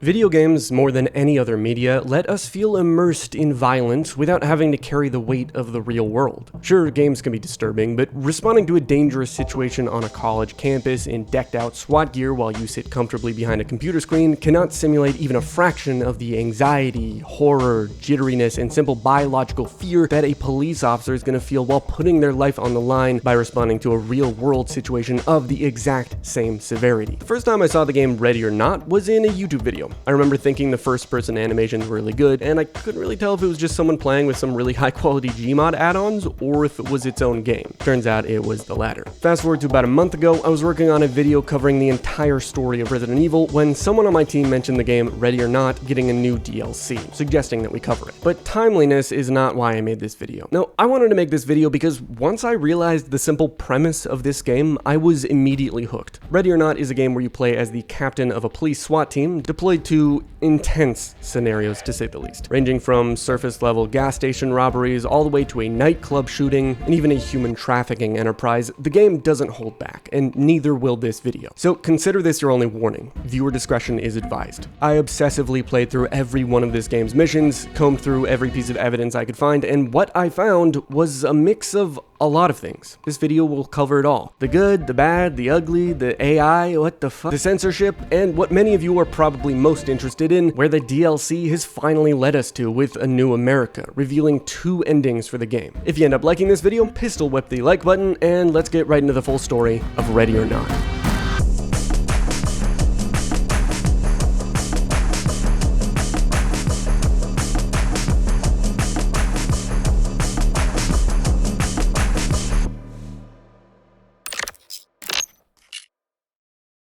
Video games, more than any other media, let us feel immersed in violence without having to carry the weight of the real world. Sure, games can be disturbing, but responding to a dangerous situation on a college campus in decked-out SWAT gear while you sit comfortably behind a computer screen cannot simulate even a fraction of the anxiety, horror, jitteriness, and simple biological fear that a police officer is going to feel while putting their life on the line by responding to a real-world situation of the exact same severity. The first time I saw the game Ready or Not was in a YouTube video. I remember thinking the first-person animations were really good, and I couldn't really tell if it was just someone playing with some really high-quality Gmod add-ons, or if it was its own game. Turns out it was the latter. Fast forward to about a month ago, I was working on a video covering the entire story of Resident Evil when someone on my team mentioned the game Ready or Not getting a new DLC, suggesting that we cover it. But timeliness is not why I made this video. No, I wanted to make this video because once I realized the simple premise of this game, I was immediately hooked. Ready or Not is a game where you play as the captain of a police SWAT team deployed to intense scenarios, to say the least, ranging from surface-level gas station robberies all the way to a nightclub shooting and even a human trafficking enterprise. The game doesn't hold back, and neither will this video. So consider this your only warning. Viewer discretion is advised. I obsessively played through every one of this game's missions, combed through every piece of evidence I could find, and what I found was a mix of a lot of things. This video will cover it all. The good, the bad, the ugly, the AI, what the fuck, the censorship, and what many of you are probably most interested in, where the DLC has finally led us to with A New America, revealing 2 endings for the game. If you end up liking this video, pistol whip the like button, and let's get right into the full story of Ready or Not.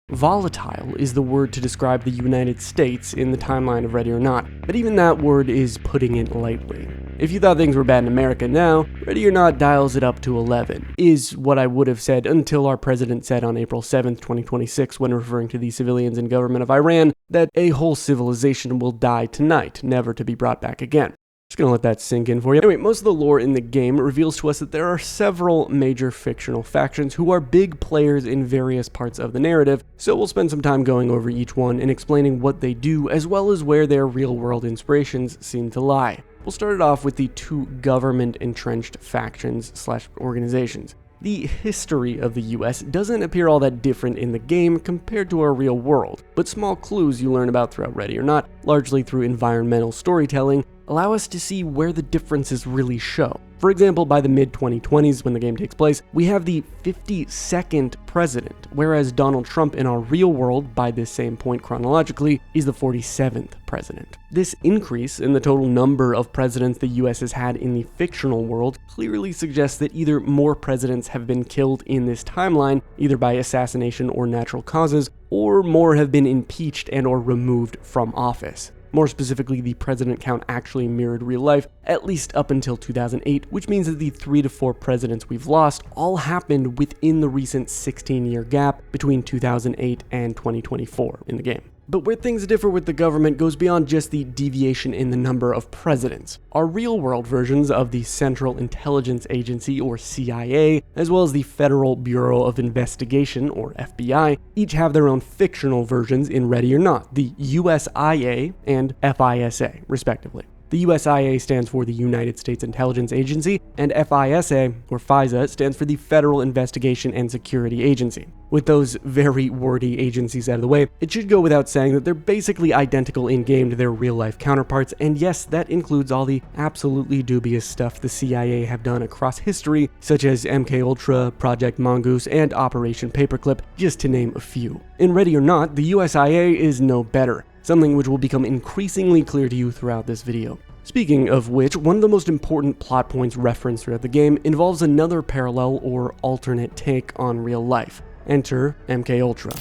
Volatile is the word to describe the United States in the timeline of Ready or Not, but even that word is putting it lightly. If you thought things were bad in America now, Ready or Not dials it up to 11, is what I would have said until our president said on April 7th, 2026, when referring to the civilians and government of Iran, that a whole civilization will die tonight, never to be brought back again. Just gonna let that sink in for you. Anyway, most of the lore in the game reveals to us that there are several major fictional factions who are big players in various parts of the narrative, so we'll spend some time going over each one and explaining what they do, as well as where their real-world inspirations seem to lie. We'll start it off with the 2 government-entrenched factions/organizations. The history of the US doesn't appear all that different in the game compared to our real world, but small clues you learn about throughout Ready or Not, largely through environmental storytelling, allow us to see where the differences really show. For example, by the mid-2020s, when the game takes place, we have the 52nd president, whereas Donald Trump in our real world, by this same point chronologically, is the 47th president. This increase in the total number of presidents the US has had in the fictional world clearly suggests that either more presidents have been killed in this timeline, either by assassination or natural causes, or more have been impeached and or removed from office. More specifically, the president count actually mirrored real life, at least up until 2008, which means that the 3 to 4 presidents we've lost all happened within the recent 16-year gap between 2008 and 2024 in the game. But where things differ with the government goes beyond just the deviation in the number of presidents. Our real-world versions of the Central Intelligence Agency, or CIA, as well as the Federal Bureau of Investigation, or FBI, each have their own fictional versions in Ready or Not, the USIA and FISA, respectively. The USIA stands for the United States Intelligence Agency, and FISA, or FISA, stands for the Federal Investigation and Security Agency. With those very wordy agencies out of the way, it should go without saying that they're basically identical in-game to their real-life counterparts, and yes, that includes all the absolutely dubious stuff the CIA have done across history, such as MKUltra, Project Mongoose, and Operation Paperclip, just to name a few. In Ready or Not, the USIA is no better, something which will become increasingly clear to you throughout this video. Speaking of which, one of the most important plot points referenced throughout the game involves another parallel or alternate take on real life. Enter MKUltra.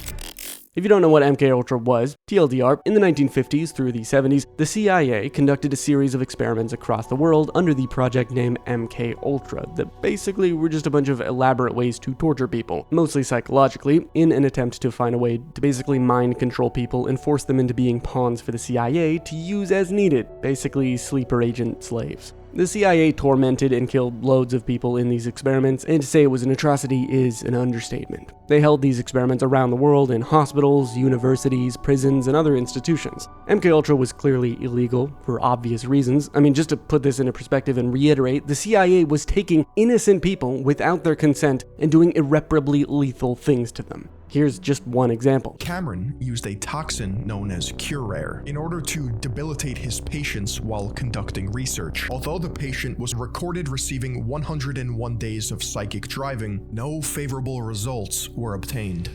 If you don't know what MKUltra was, TLDR, in the 1950s through the 70s, the CIA conducted a series of experiments across the world under the project name MKUltra that basically were just a bunch of elaborate ways to torture people, mostly psychologically, in an attempt to find a way to basically mind control people and force them into being pawns for the CIA to use as needed, basically sleeper agent slaves. The CIA tormented and killed loads of people in these experiments, and to say it was an atrocity is an understatement. They held these experiments around the world in hospitals, universities, prisons, and other institutions. MKUltra was clearly illegal for obvious reasons. I mean, just to put this into perspective and reiterate, the CIA was taking innocent people without their consent and doing irreparably lethal things to them. Here's just one example. Cameron used a toxin known as Curare in order to debilitate his patients while conducting research. Although the patient was recorded receiving 101 days of psychic driving, no favorable results were obtained.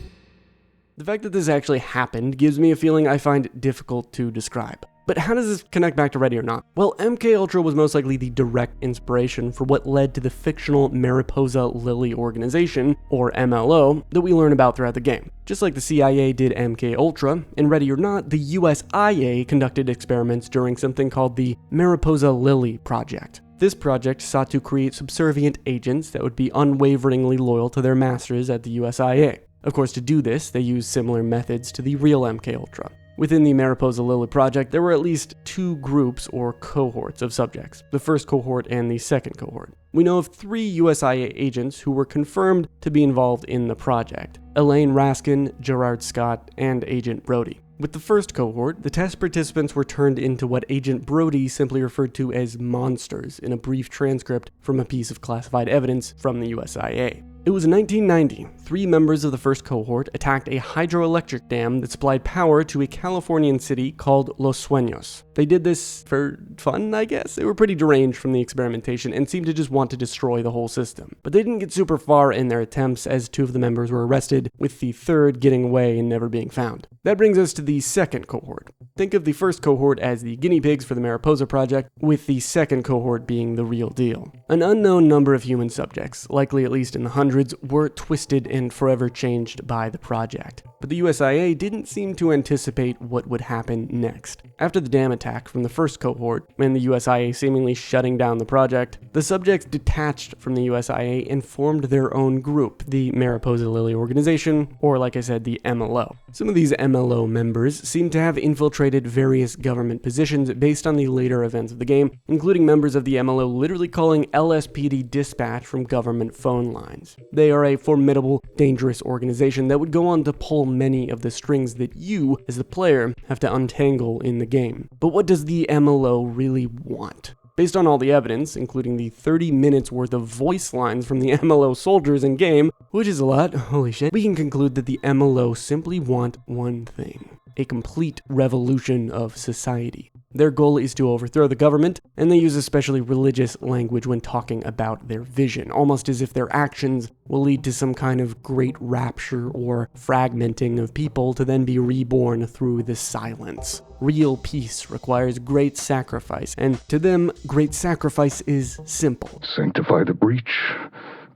The fact that this actually happened gives me a feeling I find difficult to describe. But how does this connect back to Ready or Not? Well, MKUltra was most likely the direct inspiration for what led to the fictional Mariposa Lily organization, or MLO, that we learn about throughout the game. Just like the CIA did MKUltra, in Ready or Not, the USIA conducted experiments during something called the Mariposa Lily Project. This project sought to create subservient agents that would be unwaveringly loyal to their masters at the USIA. Of course, to do this, they used similar methods to the real MKUltra. Within the Mariposa Lily project, there were at least two groups or cohorts of subjects, the first cohort and the second cohort. We know of 3 USIA agents who were confirmed to be involved in the project: Elaine Raskin, Gerard Scott, and Agent Brody. With the first cohort, the test participants were turned into what Agent Brody simply referred to as monsters in a brief transcript from a piece of classified evidence from the USIA. It was 1990. 3 members of the first cohort attacked a hydroelectric dam that supplied power to a Californian city called Los Suenos. They did this for fun, I guess? They were pretty deranged from the experimentation and seemed to just want to destroy the whole system. But they didn't get super far in their attempts, as 2 of the members were arrested, with the third getting away and never being found. That brings us to the second cohort. Think of the first cohort as the guinea pigs for the Mariposa project, with the second cohort being the real deal. An unknown number of human subjects, likely at least in the hundreds, were twisted and forever changed by the project. But the USIA didn't seem to anticipate what would happen next. After the dam attack from the first cohort, and the USIA seemingly shutting down the project, the subjects detached from the USIA and formed their own group, the Mariposa Lily organization, or like I said, the MLO. Some of these MLO members seem to have infiltrated various government positions based on the later events of the game, including members of the MLO literally calling LSPD dispatch from government phone lines. They are a formidable, dangerous organization that would go on to pull many of the strings that you, as the player, have to untangle in the game. But what does the MLO really want? Based on all the evidence, including the 30 minutes worth of voice lines from the MLO soldiers in game, which is a lot, holy shit, we can conclude that the MLO simply want one thing: a complete revolution of society. Their goal is to overthrow the government, and they use especially religious language when talking about their vision, almost as if their actions will lead to some kind of great rapture or fragmenting of people to then be reborn through the silence. Real peace requires great sacrifice, and to them, great sacrifice is simple. Sanctify the breach,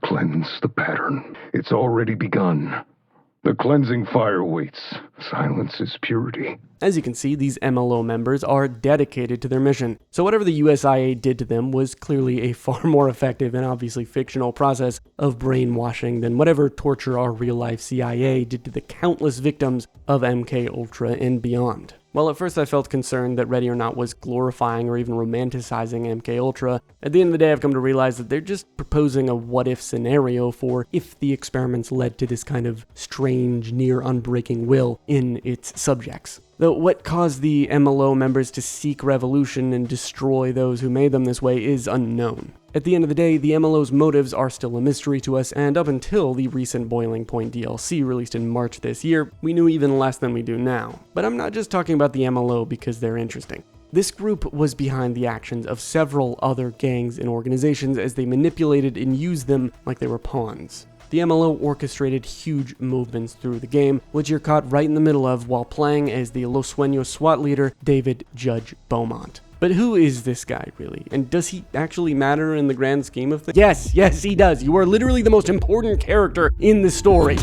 cleanse the pattern. It's already begun. The cleansing fire waits. Silence is purity. As you can see, these MLO members are dedicated to their mission, so whatever the USIA did to them was clearly a far more effective and obviously fictional process of brainwashing than whatever torture our real-life CIA did to the countless victims of MKUltra and beyond. While at first I felt concerned that Ready or Not was glorifying or even romanticizing MKUltra, at the end of the day I've come to realize that they're just proposing a what-if scenario for if the experiments led to this kind of strange, near-unbreaking will in its subjects. Though what caused the MLO members to seek revolution and destroy those who made them this way is unknown. At the end of the day, the MLO's motives are still a mystery to us, and up until the recent Boiling Point DLC released in March this year, we knew even less than we do now. But I'm not just talking about the MLO because they're interesting. This group was behind the actions of several other gangs and organizations as they manipulated and used them like they were pawns. The MLO orchestrated huge movements through the game, which you're caught right in the middle of while playing as the Los Suenos SWAT leader, David Judge Beaumont. But who is this guy, really? And does he actually matter in the grand scheme of things? Yes, he does. You are literally the most important character in the story.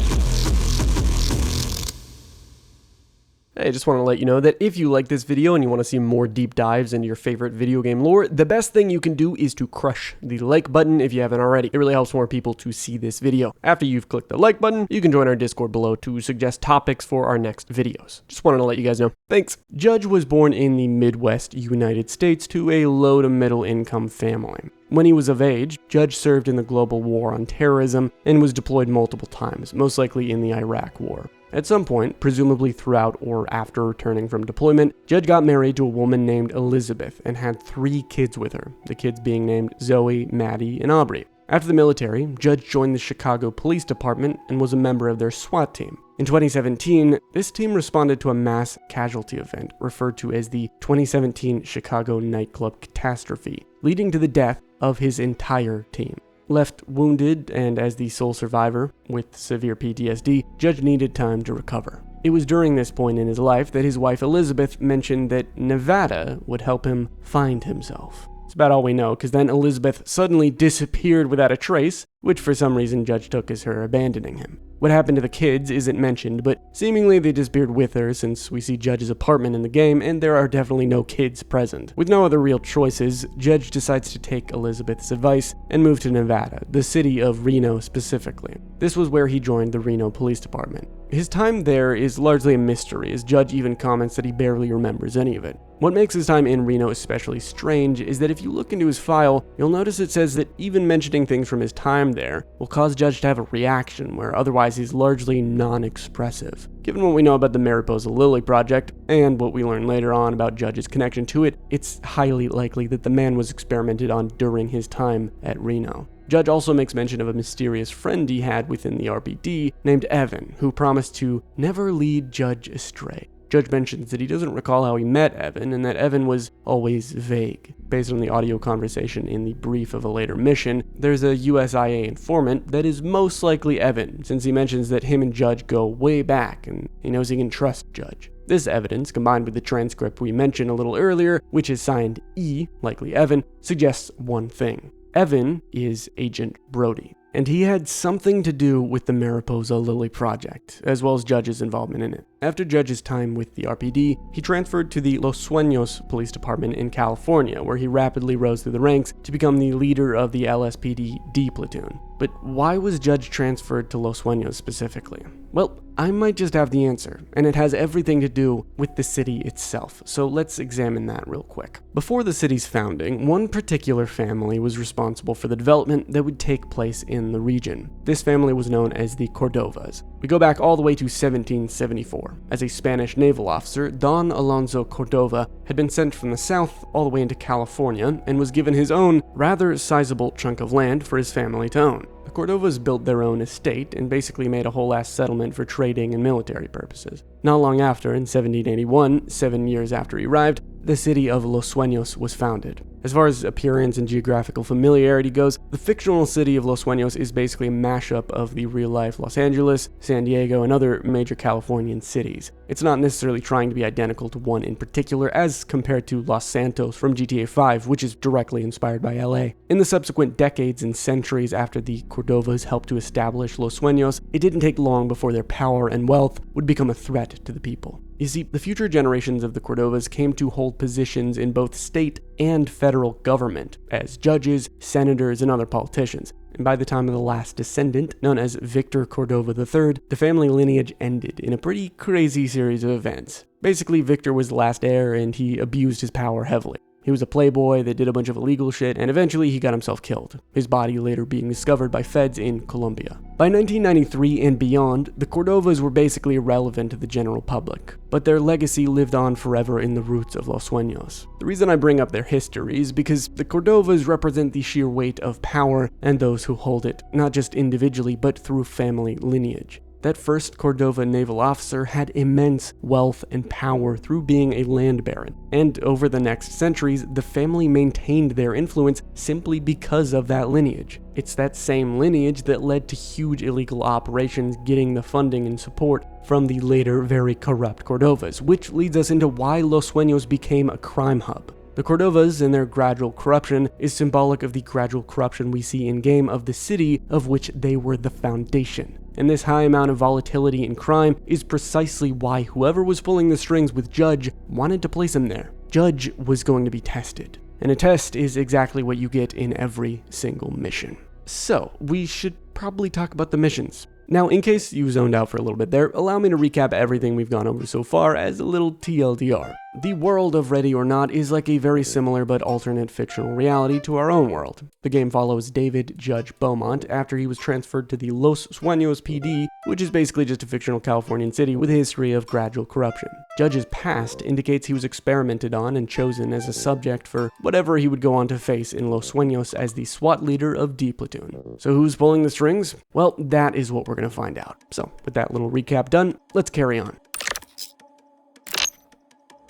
I just want to let you know that if you like this video and you want to see more deep dives into your favorite video game lore, the best thing you can do is to crush the like button if you haven't already. It really helps more people to see this video. After you've clicked the like button, you can join our Discord below to suggest topics for our next videos. Just wanted to let you guys know. Thanks. Judge was born in the Midwest United States to a low to middle income family. When he was of age, Judge served in the global war on terrorism and was deployed multiple times, most likely in the Iraq War. At some point, presumably throughout or after returning from deployment, Judge got married to a woman named Elizabeth and had 3 kids with her, the kids being named Zoe, Maddie, and Aubrey. After the military, Judge joined the Chicago Police Department and was a member of their SWAT team. In 2017, this team responded to a mass casualty event referred to as the 2017 Chicago nightclub catastrophe, leading to the death of his entire team. Left wounded and as the sole survivor with severe PTSD, Judge needed time to recover. It was during this point in his life that his wife Elizabeth mentioned that Nevada would help him find himself. It's about all we know, because then Elizabeth suddenly disappeared without a trace, which for some reason Judge took as her abandoning him. What happened to the kids isn't mentioned, but seemingly they disappeared with her since we see Judge's apartment in the game and there are definitely no kids present. With no other real choices, Judge decides to take Elizabeth's advice and move to Nevada, the city of Reno specifically. This was where he joined the Reno Police Department. His time there is largely a mystery, as Judge even comments that he barely remembers any of it. What makes his time in Reno especially strange is that if you look into his file, you'll notice it says that even mentioning things from his time there will cause Judge to have a reaction where otherwise he's largely non-expressive. Given what we know about the Mariposa Lily project, and what we learn later on about Judge's connection to it, it's highly likely that the man was experimented on during his time at Reno. Judge also makes mention of a mysterious friend he had within the RPD named Evan, who promised to never lead Judge astray. Judge mentions that he doesn't recall how he met Evan, and that Evan was always vague. Based on the audio conversation in the brief of a later mission, there's a USIA informant that is most likely Evan, since he mentions that him and Judge go way back, and he knows he can trust Judge. This evidence, combined with the transcript we mentioned a little earlier, which is signed E, likely Evan, suggests one thing. Evan is Agent Brody, and he had something to do with the Mariposa Lily project, as well as Judge's involvement in it. After Judge's time with the RPD, he transferred to the Los Suenos Police Department in California, where he rapidly rose through the ranks to become the leader of the LSPD D platoon. But why was Judge transferred to Los Suenos specifically? Well, I might just have the answer, and it has everything to do with the city itself, so let's examine that real quick. Before the city's founding, one particular family was responsible for the development that would take place in the region. This family was known as the Cordovas. We go back all the way to 1774. As a Spanish naval officer, Don Alonso Cordova had been sent from the south all the way into California and was given his own rather sizable chunk of land for his family to own. The Cordovas built their own estate and basically made a whole ass settlement for trading and military purposes. Not long after, in 1781, 7 years after he arrived, the city of Los Suenos was founded. As far as appearance and geographical familiarity goes, the fictional city of Los Suenos is basically a mashup of the real-life Los Angeles, San Diego, and other major Californian cities. It's not necessarily trying to be identical to one in particular as compared to Los Santos from GTA 5, which is directly inspired by LA. In the subsequent decades and centuries after the Cordovas helped to establish Los Suenos, it didn't take long before their power and wealth would become a threat to the people. You see, the future generations of the Cordovas came to hold positions in both state and federal government as judges, senators, and other politicians. And by the time of the last descendant, known as Victor Cordova III, the family lineage ended in a pretty crazy series of events. Basically, Victor was the last heir and he abused his power heavily. He was a playboy that did a bunch of illegal shit, and eventually he got himself killed, his body later being discovered by feds in Colombia. By 1993 and beyond, the Cordovas were basically irrelevant to the general public, but their legacy lived on forever in the roots of Los Suenos. The reason I bring up their history is because the Cordovas represent the sheer weight of power and those who hold it, not just individually, but through family lineage. That first Cordova naval officer had immense wealth and power through being a land baron, and over the next centuries, the family maintained their influence simply because of that lineage. It's that same lineage that led to huge illegal operations getting the funding and support from the later very corrupt Cordovas, which leads us into why Los Suenos became a crime hub. The Cordovas and their gradual corruption is symbolic of the gradual corruption we see in-game of the city of which they were the foundation. And this high amount of volatility and crime is precisely why whoever was pulling the strings with Judge wanted to place him there. Judge was going to be tested. And a test is exactly what you get in every single mission. So, we should probably talk about the missions. Now, in case you zoned out for a little bit there, allow me to recap everything we've gone over so far as a little TLDR. The world of Ready or Not is like a very similar but alternate fictional reality to our own world. The game follows David Judge Beaumont after he was transferred to the Los Suenos PD, which is basically just a fictional Californian city with a history of gradual corruption. Judge's past indicates he was experimented on and chosen as a subject for whatever he would go on to face in Los Suenos as the SWAT leader of D Platoon. So who's pulling the strings? Well, that is what we're going to find out. So with that little recap done, let's carry on.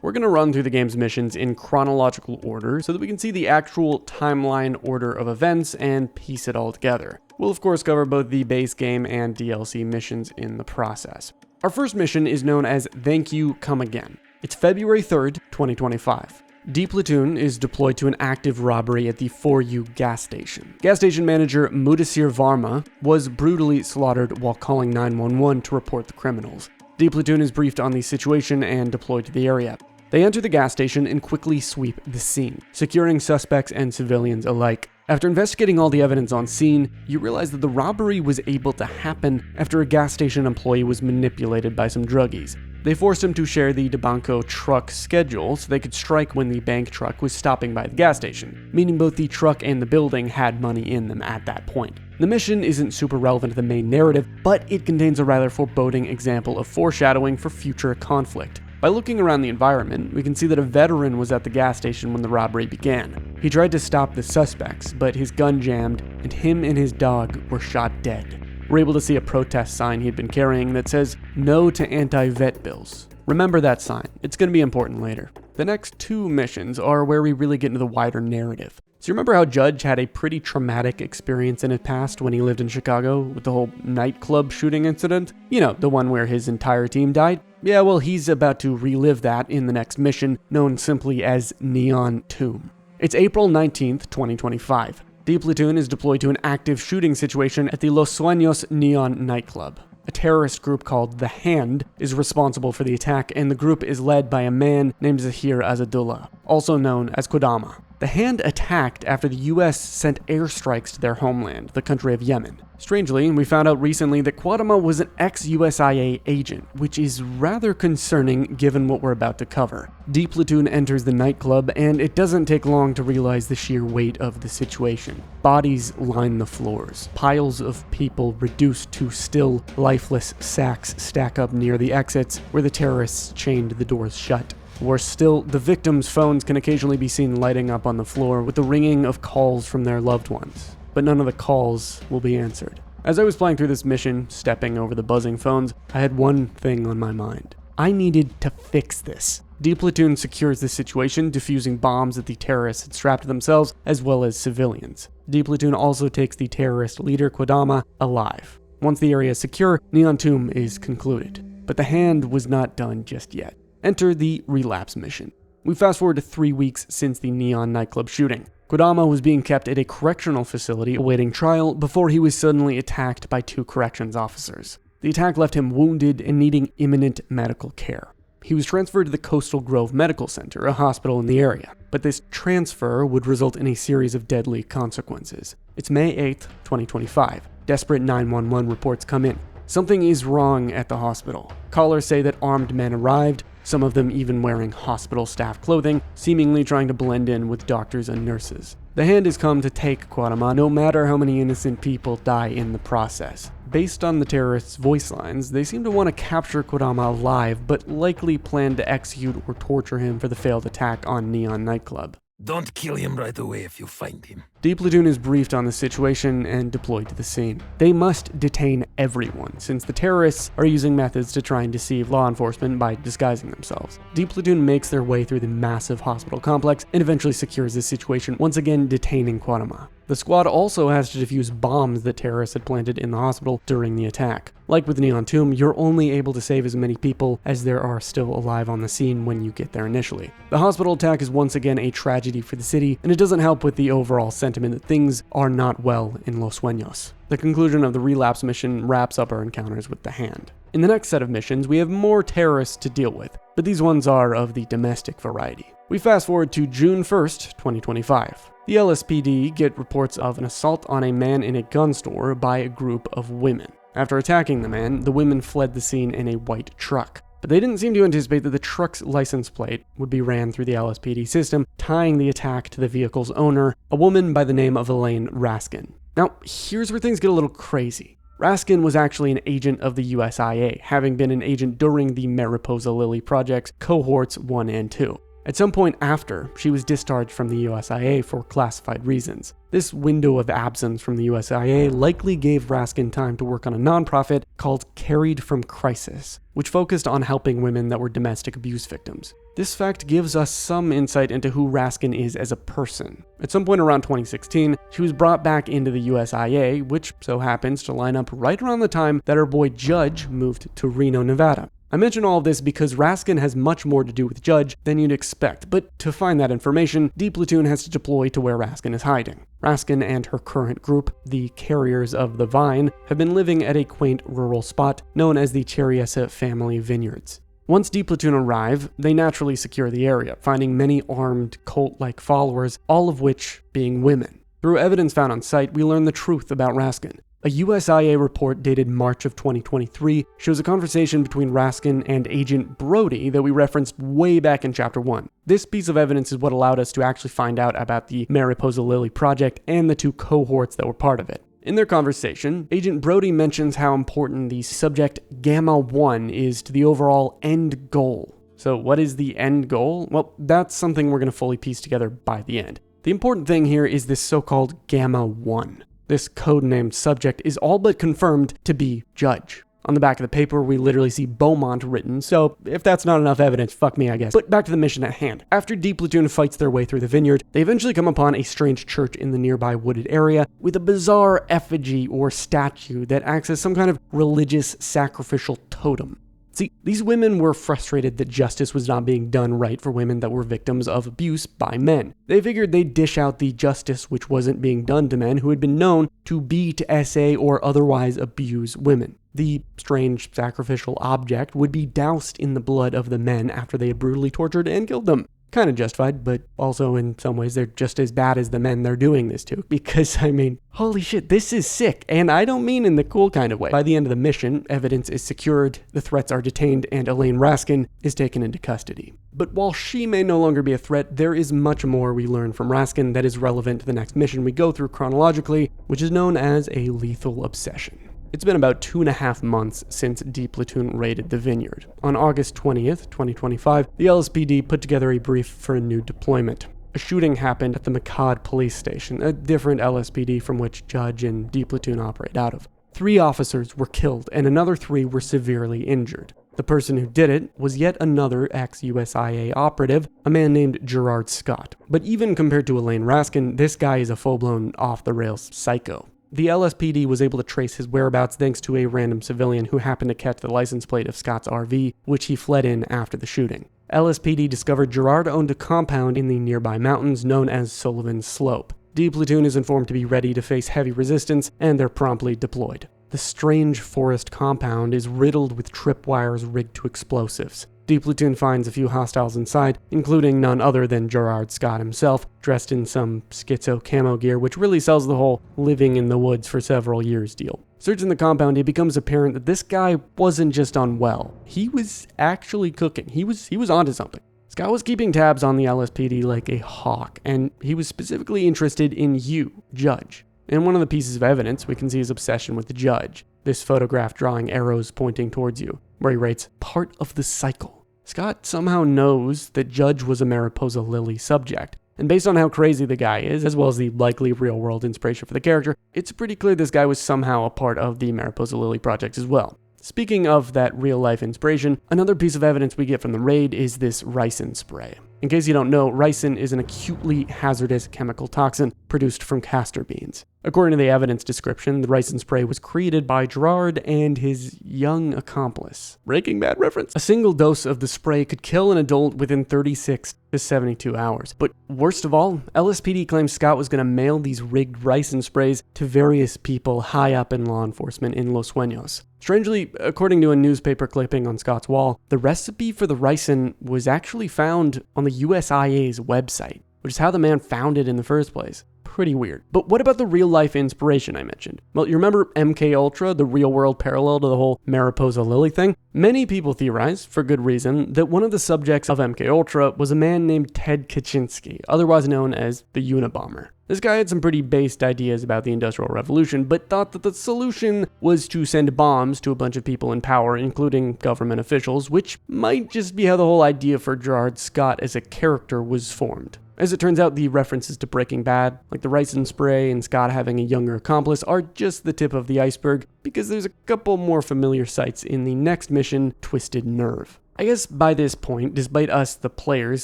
We're going to run through the game's missions in chronological order so that we can see the actual timeline order of events and piece it all together. We'll of course cover both the base game and DLC missions in the process. Our first mission is known as Thank You, Come Again. It's February 3rd, 2025. D Platoon is deployed to an active robbery at the 4U gas station. Gas station manager Mudasir Varma was brutally slaughtered while calling 911 to report the criminals. D Platoon is briefed on the situation and deployed to the area. They enter the gas station and quickly sweep the scene, securing suspects and civilians alike. After investigating all the evidence on scene, you realize that the robbery was able to happen after a gas station employee was manipulated by some druggies. They forced him to share the DeBanco truck schedule so they could strike when the bank truck was stopping by the gas station, meaning both the truck and the building had money in them at that point. The mission isn't super relevant to the main narrative, but it contains a rather foreboding example of foreshadowing for future conflict. By looking around the environment, we can see that a veteran was at the gas station when the robbery began. He tried to stop the suspects, but his gun jammed, and him and his dog were shot dead. We're able to see a protest sign he'd been carrying that says, "No to anti-vet bills." Remember that sign, it's going to be important later. The next two missions are where we really get into the wider narrative. So you remember how Judge had a pretty traumatic experience in his past when he lived in Chicago with the whole nightclub shooting incident? You know, the one where his entire team died? Yeah, well, he's about to relive that in the next mission, known simply as Neon Tomb. It's April 19th, 2025. D Platoon is deployed to an active shooting situation at the Los Suenos Neon nightclub. A terrorist group called The Hand is responsible for the attack, and the group is led by a man named Zahir Azadullah, also known as Kodama. The Hand attacked after the US sent airstrikes to their homeland, the country of Yemen. Strangely, we found out recently that Kodama was an ex-USIA agent, which is rather concerning given what we're about to cover. D Platoon enters the nightclub, and it doesn't take long to realize the sheer weight of the situation. Bodies line the floors. Piles of people reduced to still, lifeless sacks stack up near the exits where the terrorists chained the doors shut. Worse still, the victims' phones can occasionally be seen lighting up on the floor with the ringing of calls from their loved ones. But none of the calls will be answered. As I was playing through this mission, stepping over the buzzing phones, I had one thing on my mind. I needed to fix this. D Platoon secures the situation, defusing bombs that the terrorists had strapped to themselves, as well as civilians. D Platoon also takes the terrorist leader, Kodama, alive. Once the area is secure, Neon Tomb is concluded. But the Hand was not done just yet. Enter the Relapse mission. We fast forward to 3 weeks since the Neon nightclub shooting. Kodama was being kept at a correctional facility awaiting trial before he was suddenly attacked by 2 corrections officers. The attack left him wounded and needing imminent medical care. He was transferred to the Coastal Grove Medical Center, a hospital in the area, but this transfer would result in a series of deadly consequences. It's May 8th, 2025. Desperate 911 reports come in. Something is wrong at the hospital. Callers say that armed men arrived, some of them even wearing hospital staff clothing, seemingly trying to blend in with doctors and nurses. The Hand has come to take Kodama, no matter how many innocent people die in the process. Based on the terrorists' voice lines, they seem to want to capture Kodama alive, but likely plan to execute or torture him for the failed attack on Neon nightclub. Don't kill him right away if you find him. D Platoon is briefed on the situation and deployed to the scene. They must detain everyone, since the terrorists are using methods to try and deceive law enforcement by disguising themselves. D Platoon makes their way through the massive hospital complex and eventually secures the situation, once again detaining Kodama. The squad also has to defuse bombs that terrorists had planted in the hospital during the attack. Like with Neon Tomb, you're only able to save as many people as there are still alive on the scene when you get there initially. The hospital attack is once again a tragedy for the city, and it doesn't help with the overall sentiment that things are not well in Los Suenos. The conclusion of the relapse mission wraps up our encounters with the Hand. In the next set of missions, we have more terrorists to deal with, but these ones are of the domestic variety. We fast forward to June 1st, 2025. The LSPD get reports of an assault on a man in a gun store by a group of women. After attacking the man, the women fled the scene in a white truck. But they didn't seem to anticipate that the truck's license plate would be ran through the LSPD system, tying the attack to the vehicle's owner, a woman by the name of Elaine Raskin. Now, here's where things get a little crazy. Raskin was actually an agent of the USIA, having been an agent during the Mariposa Lily Project's cohorts 1 and 2. At some point after, she was discharged from the USIA for classified reasons. This window of absence from the USIA likely gave Raskin time to work on a nonprofit called Carried from Crisis, which focused on helping women that were domestic abuse victims. This fact gives us some insight into who Raskin is as a person. At some point around 2016, she was brought back into the USIA, which so happens to line up right around the time that her boy Judge moved to Reno, Nevada. I mention all of this because Raskin has much more to do with Judge than you'd expect, but to find that information, D Platoon has to deploy to where Raskin is hiding. Raskin and her current group, the Carriers of the Vine, have been living at a quaint rural spot known as the Cherriessa Family Vineyards. Once D Platoon arrive, they naturally secure the area, finding many armed, cult-like followers, all of which being women. Through evidence found on site, we learn the truth about Raskin. A USIA report dated March of 2023 shows a conversation between Raskin and Agent Brody that we referenced way back in Chapter 1. This piece of evidence is what allowed us to actually find out about the Mariposa Lily Project and the 2 cohorts that were part of it. In their conversation, Agent Brody mentions how important the subject Gamma 1 is to the overall end goal. So what is the end goal? Well, that's something we're going to fully piece together by the end. The important thing here is this so-called Gamma 1. This codenamed subject is all but confirmed to be Judge. On the back of the paper, we literally see Beaumont written, so if that's not enough evidence, fuck me, I guess. But back to the mission at hand. After D Platoon fights their way through the vineyard, they eventually come upon a strange church in the nearby wooded area with a bizarre effigy or statue that acts as some kind of religious sacrificial totem. See, these women were frustrated that justice was not being done right for women that were victims of abuse by men. They figured they'd dish out the justice which wasn't being done to men who had been known to beat, essay, or otherwise abuse women. The strange sacrificial object would be doused in the blood of the men after they had brutally tortured and killed them. Kind of justified, but also in some ways they're just as bad as the men they're doing this to. Because, I mean, holy shit, this is sick. And I don't mean in the cool kind of way. By the end of the mission, evidence is secured, the threats are detained, and Elaine Raskin is taken into custody. But while she may no longer be a threat, there is much more we learn from Raskin that is relevant to the next mission we go through chronologically, which is known as a lethal obsession. It's been about 2.5 months since D Platoon raided the vineyard. On August 20th, 2025, the LSPD put together a brief for a new deployment. A shooting happened at the McCod police station, a different LSPD from which Judge and D Platoon operate out of. 3 officers were killed and another 3 were severely injured. The person who did it was yet another ex-USIA operative, a man named Gerard Scott. But even compared to Elaine Raskin, this guy is a full-blown off-the-rails psycho. The LSPD was able to trace his whereabouts thanks to a random civilian who happened to catch the license plate of Scott's RV, which he fled in after the shooting. LSPD discovered Gerard owned a compound in the nearby mountains known as Sullivan's Slope. D Platoon is informed to be ready to face heavy resistance, and they're promptly deployed. The strange forest compound is riddled with tripwires rigged to explosives. D Platoon finds a few hostiles inside, including none other than Gerard Scott himself, dressed in some schizo camo gear, which really sells the whole living in the woods for several years deal. Searching the compound, it becomes apparent that this guy wasn't just unwell. He was actually cooking. He was onto something. Scott was keeping tabs on the LSPD like a hawk, and he was specifically interested in you, Judge. In one of the pieces of evidence, we can see his obsession with the Judge, this photograph drawing arrows pointing towards you, where he writes, "part of the cycle." Scott somehow knows that Judge was a Mariposa Lily subject, and based on how crazy the guy is, as well as the likely real-world inspiration for the character, it's pretty clear this guy was somehow a part of the Mariposa Lily project as well. Speaking of that real-life inspiration, another piece of evidence we get from the raid is this ricin spray. In case you don't know, ricin is an acutely hazardous chemical toxin produced from castor beans. According to the evidence description, the ricin spray was created by Gerard and his young accomplice. Breaking Bad reference? A single dose of the spray could kill an adult within 36 to 72 hours. But worst of all, LSPD claims Scott was going to mail these rigged ricin sprays to various people high up in law enforcement in Los Suenos. Strangely, according to a newspaper clipping on Scott's wall, the recipe for the ricin was actually found on the USIA's website, which is how the man found it in the first place. Pretty weird. But what about the real-life inspiration I mentioned? Well, you remember MK Ultra, the real-world parallel to the whole Mariposa Lily thing? Many people theorize, for good reason, that one of the subjects of MK Ultra was a man named Ted Kaczynski, otherwise known as the Unabomber. This guy had some pretty based ideas about the Industrial Revolution, but thought that the solution was to send bombs to a bunch of people in power, including government officials, which might just be how the whole idea for Gerard Scott as a character was formed. As it turns out, the references to Breaking Bad, like the ricin spray and Scott having a younger accomplice, are just the tip of the iceberg, because there's a couple more familiar sites in the next mission, Twisted Nerve. I guess by this point, despite us, the players,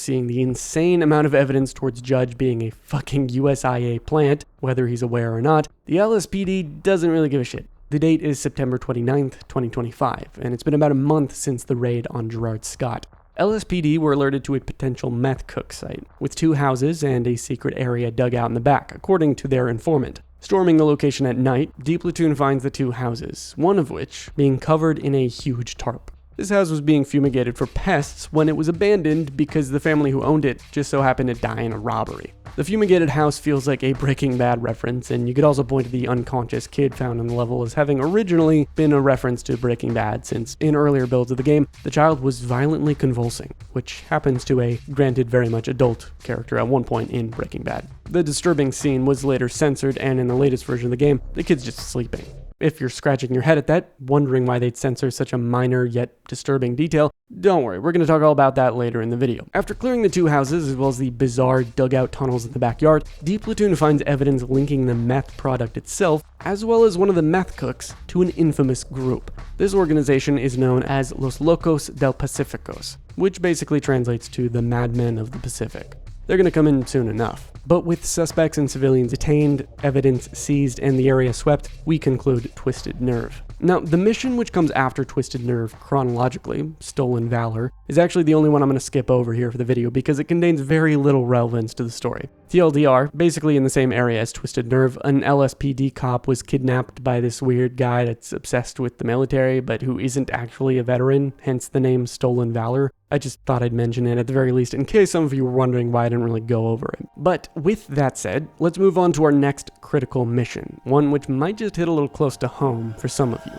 seeing the insane amount of evidence towards Judge being a fucking USIA plant, whether he's aware or not, the LSPD doesn't really give a shit. The date is September 29th, 2025, and it's been about a month since the raid on Gerard Scott. LSPD were alerted to a potential meth cook site, with 2 houses and a secret area dug out in the back, according to their informant. Storming the location at night, D Platoon finds the 2 houses, one of which being covered in a huge tarp. This house was being fumigated for pests when it was abandoned because the family who owned it just so happened to die in a robbery. The fumigated house feels like a Breaking Bad reference, and you could also point to the unconscious kid found on the level as having originally been a reference to Breaking Bad, since in earlier builds of the game, the child was violently convulsing, which happens to a, granted very much adult, character at one point in Breaking Bad. The disturbing scene was later censored, and in the latest version of the game, the kid's just sleeping. If you're scratching your head at that, wondering why they'd censor such a minor yet disturbing detail, don't worry, we're going to talk all about that later in the video. After clearing the 2 houses, as well as the bizarre dugout tunnels in the backyard, D Platoon finds evidence linking the meth product itself, as well as one of the meth cooks, to an infamous group. This organization is known as Los Locos del Pacificos, which basically translates to the Madmen of the Pacific. They're going to come in soon enough. But with suspects and civilians detained, evidence seized, and the area swept, we conclude Twisted Nerve. Now, the mission which comes after Twisted Nerve chronologically, Stolen Valor, is actually the only one I'm going to skip over here for the video because it contains very little relevance to the story. TLDR, basically in the same area as Twisted Nerve, an LSPD cop was kidnapped by this weird guy that's obsessed with the military, but who isn't actually a veteran, hence the name Stolen Valor. I just thought I'd mention it at the very least in case some of you were wondering why I didn't really go over it. But with that said, let's move on to our next critical mission, one which might just hit a little close to home for some of you.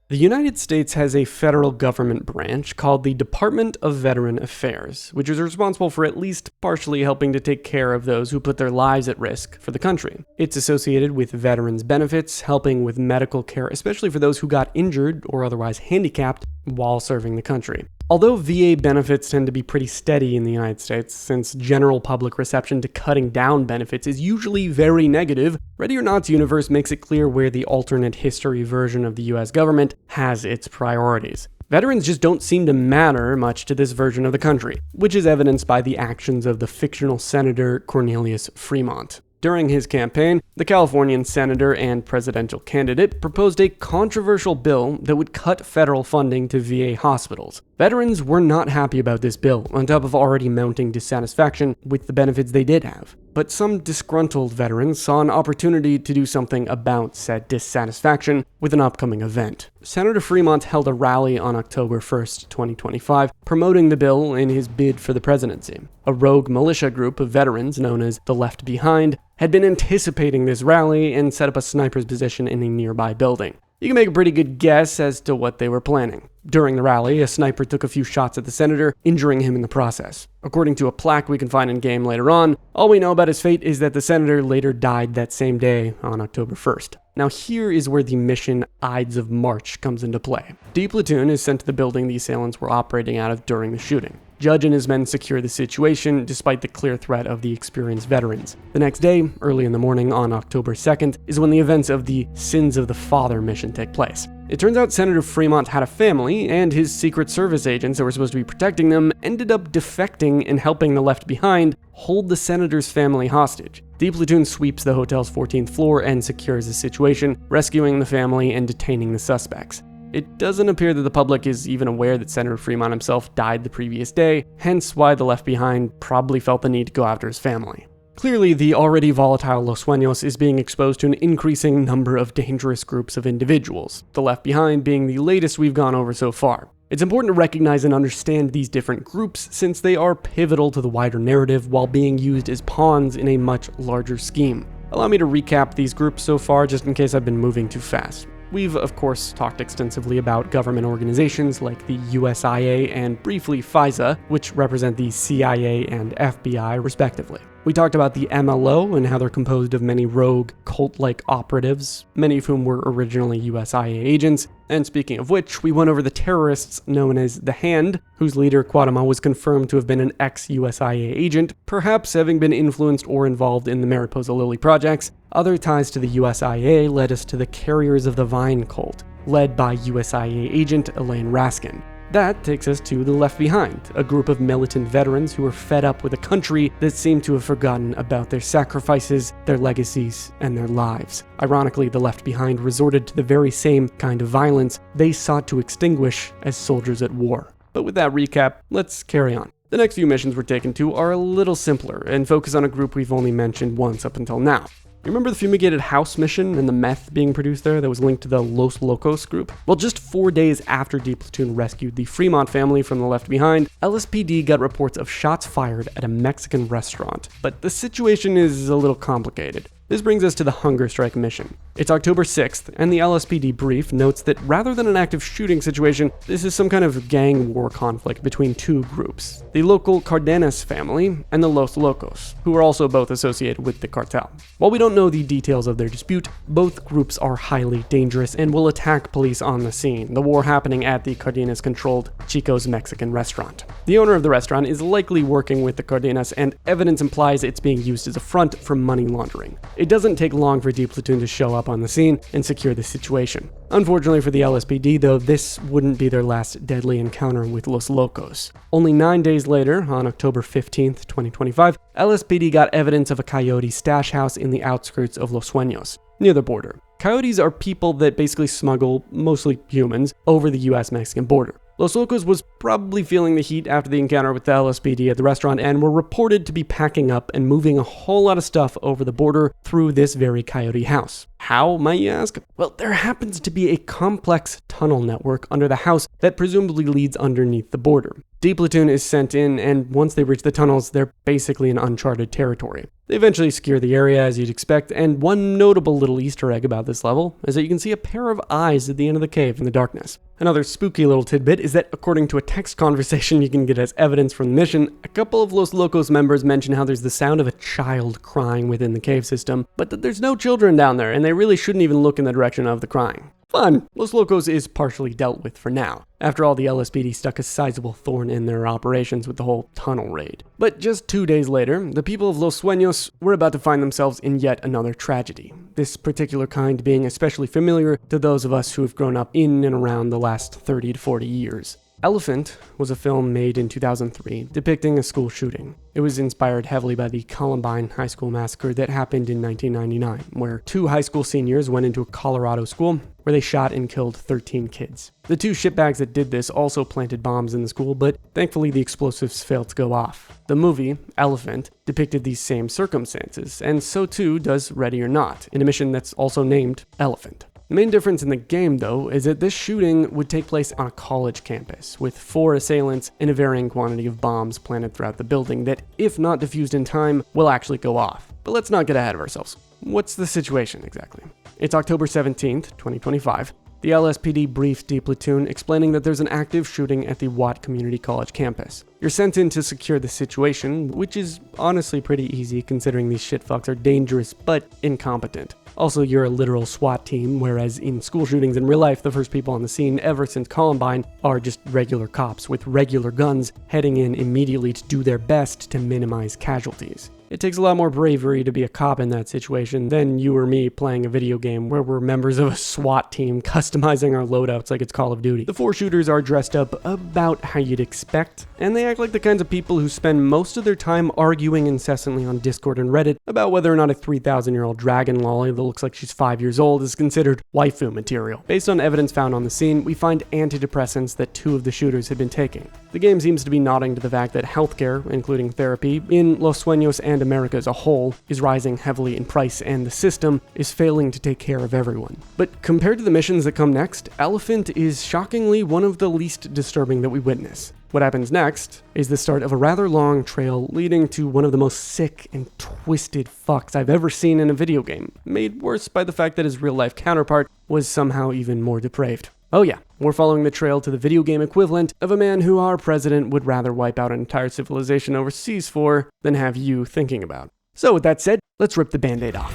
The United States has a federal government branch called the Department of Veteran Affairs, which is responsible for at least partially helping to take care of those who put their lives at risk for the country. It's associated with veterans' benefits, helping with medical care, especially for those who got injured or otherwise handicapped while serving the country. Although VA benefits tend to be pretty steady in the United States, since general public reception to cutting down benefits is usually very negative, Ready or Not's universe makes it clear where the alternate history version of the US government has its priorities. Veterans just don't seem to matter much to this version of the country, which is evidenced by the actions of the fictional Senator Cornelius Fremont. During his campaign, the Californian senator and presidential candidate proposed a controversial bill that would cut federal funding to VA hospitals. Veterans were not happy about this bill, on top of already mounting dissatisfaction with the benefits they did have. But some disgruntled veterans saw an opportunity to do something about said dissatisfaction with an upcoming event. Senator Fremont held a rally on October 1st, 2025, promoting the bill in his bid for the presidency. A rogue militia group of veterans known as the Left Behind had been anticipating this rally and set up a sniper's position in a nearby building. You can make a pretty good guess as to what they were planning. During the rally, a sniper took a few shots at the senator, injuring him in the process. According to a plaque we can find in-game later on, all we know about his fate is that the senator later died that same day on October 1st. Now here is where the mission Ides of March comes into play. D Platoon is sent to the building the assailants were operating out of during the shooting. Judge and his men secure the situation despite the clear threat of the experienced veterans. The next day, early in the morning on October 2nd, is when the events of the Sins of the Father mission take place. It turns out Senator Fremont had a family, and his Secret Service agents that were supposed to be protecting them ended up defecting and helping the Left Behind hold the senator's family hostage. D Platoon sweeps the hotel's 14th floor and secures the situation, rescuing the family and detaining the suspects. It doesn't appear that the public is even aware that Senator Fremont himself died the previous day, hence why the Left Behind probably felt the need to go after his family. Clearly, the already volatile Los Suenos is being exposed to an increasing number of dangerous groups of individuals, the Left Behind being the latest we've gone over so far. It's important to recognize and understand these different groups since they are pivotal to the wider narrative while being used as pawns in a much larger scheme. Allow me to recap these groups so far just in case I've been moving too fast. We've, of course, talked extensively about government organizations like the USIA and briefly FISA, which represent the CIA and FBI, respectively. We talked about the MLO and how they're composed of many rogue, cult-like operatives, many of whom were originally USIA agents. And speaking of which, we went over the terrorists known as the Hand, whose leader, Cuauhtémoc, was confirmed to have been an ex-USIA agent, perhaps having been influenced or involved in the Mariposa Lily projects. Other ties to the USIA led us to the Carriers of the Vine cult, led by USIA agent Elaine Raskin. That takes us to the Left Behind, a group of militant veterans who were fed up with a country that seemed to have forgotten about their sacrifices, their legacies, and their lives. Ironically, the Left Behind resorted to the very same kind of violence they sought to extinguish as soldiers at war. But with that recap, let's carry on. The next few missions we're taken to are a little simpler and focus on a group we've only mentioned once up until now. You remember the fumigated house mission and the meth being produced there that was linked to the Los Locos group? Well, just 4 days after D Platoon rescued the Fremont family from the Left Behind, LSPD got reports of shots fired at a Mexican restaurant. But the situation is a little complicated. This brings us to the Hunger Strike mission. It's October 6th, and the LSPD brief notes that rather than an active shooting situation, this is some kind of gang war conflict between two groups, the local Cardenas family and the Los Locos, who are also both associated with the cartel. While we don't know the details of their dispute, both groups are highly dangerous and will attack police on the scene, the war happening at the Cardenas-controlled Chico's Mexican restaurant. The owner of the restaurant is likely working with the Cardenas, and evidence implies it's being used as a front for money laundering. It doesn't take long for D Platoon to show up on the scene and secure the situation. Unfortunately for the LSPD, though, this wouldn't be their last deadly encounter with Los Locos. Only 9 days later, on October 15th, 2025, LSPD got evidence of a coyote stash house in the outskirts of Los Suenos, near the border. Coyotes are people that basically smuggle, mostly humans, over the US-Mexican border. Los Locos was probably feeling the heat after the encounter with the LSPD at the restaurant and were reported to be packing up and moving a whole lot of stuff over the border through this very coyote house. How, might you ask? Well, there happens to be a complex tunnel network under the house that presumably leads underneath the border. D Platoon is sent in, and once they reach the tunnels, they're basically in uncharted territory. They eventually secure the area as you'd expect, and one notable little Easter egg about this level is that you can see a pair of eyes at the end of the cave in the darkness. Another spooky little tidbit is that according to a text conversation you can get as evidence from the mission, a couple of Los Locos members mention how there's the sound of a child crying within the cave system, but that there's no children down there, and they really shouldn't even look in the direction of the crying. Fun! Los Locos is partially dealt with for now. After all, the LSPD stuck a sizable thorn in their operations with the whole tunnel raid. But just 2 days later, the people of Los Suenos were about to find themselves in yet another tragedy. This particular kind being especially familiar to those of us who have grown up in and around the last 30 to 40 years. Elephant was a film made in 2003 depicting a school shooting. It was inspired heavily by the Columbine High School massacre that happened in 1999, where 2 high school seniors went into a Colorado school where they shot and killed 13 kids. The 2 shitbags that did this also planted bombs in the school, but thankfully the explosives failed to go off. The movie, Elephant, depicted these same circumstances, and so too does Ready or Not, in a mission that's also named Elephant. The main difference in the game, though, is that this shooting would take place on a college campus, with 4 assailants and a varying quantity of bombs planted throughout the building that, if not defused in time, will actually go off. But let's not get ahead of ourselves. What's the situation exactly? It's October 17th, 2025. The LSPD briefed D Platoon explaining that there's an active shooting at the Watt Community College campus. You're sent in to secure the situation, which is honestly pretty easy considering these shitfucks are dangerous but incompetent. Also, you're a literal SWAT team, whereas in school shootings in real life, the first people on the scene ever since Columbine are just regular cops with regular guns heading in immediately to do their best to minimize casualties. It takes a lot more bravery to be a cop in that situation than you or me playing a video game where we're members of a SWAT team customizing our loadouts like it's Call of Duty. The 4 shooters are dressed up about how you'd expect, and they act like the kinds of people who spend most of their time arguing incessantly on Discord and Reddit about whether or not a 3,000-year-old dragon lolly that looks like she's 5 years old is considered waifu material. Based on evidence found on the scene, we find antidepressants that 2 of the shooters had been taking. The game seems to be nodding to the fact that healthcare, including therapy, in Los Suenos and America as a whole, is rising heavily in price, and the system is failing to take care of everyone. But compared to the missions that come next, Elephant is shockingly one of the least disturbing that we witness. What happens next is the start of a rather long trail leading to one of the most sick and twisted fucks I've ever seen in a video game, made worse by the fact that his real-life counterpart was somehow even more depraved. Oh yeah, we're following the trail to the video game equivalent of a man who our president would rather wipe out an entire civilization overseas for than have you thinking about. So with that said, let's rip the band-aid off.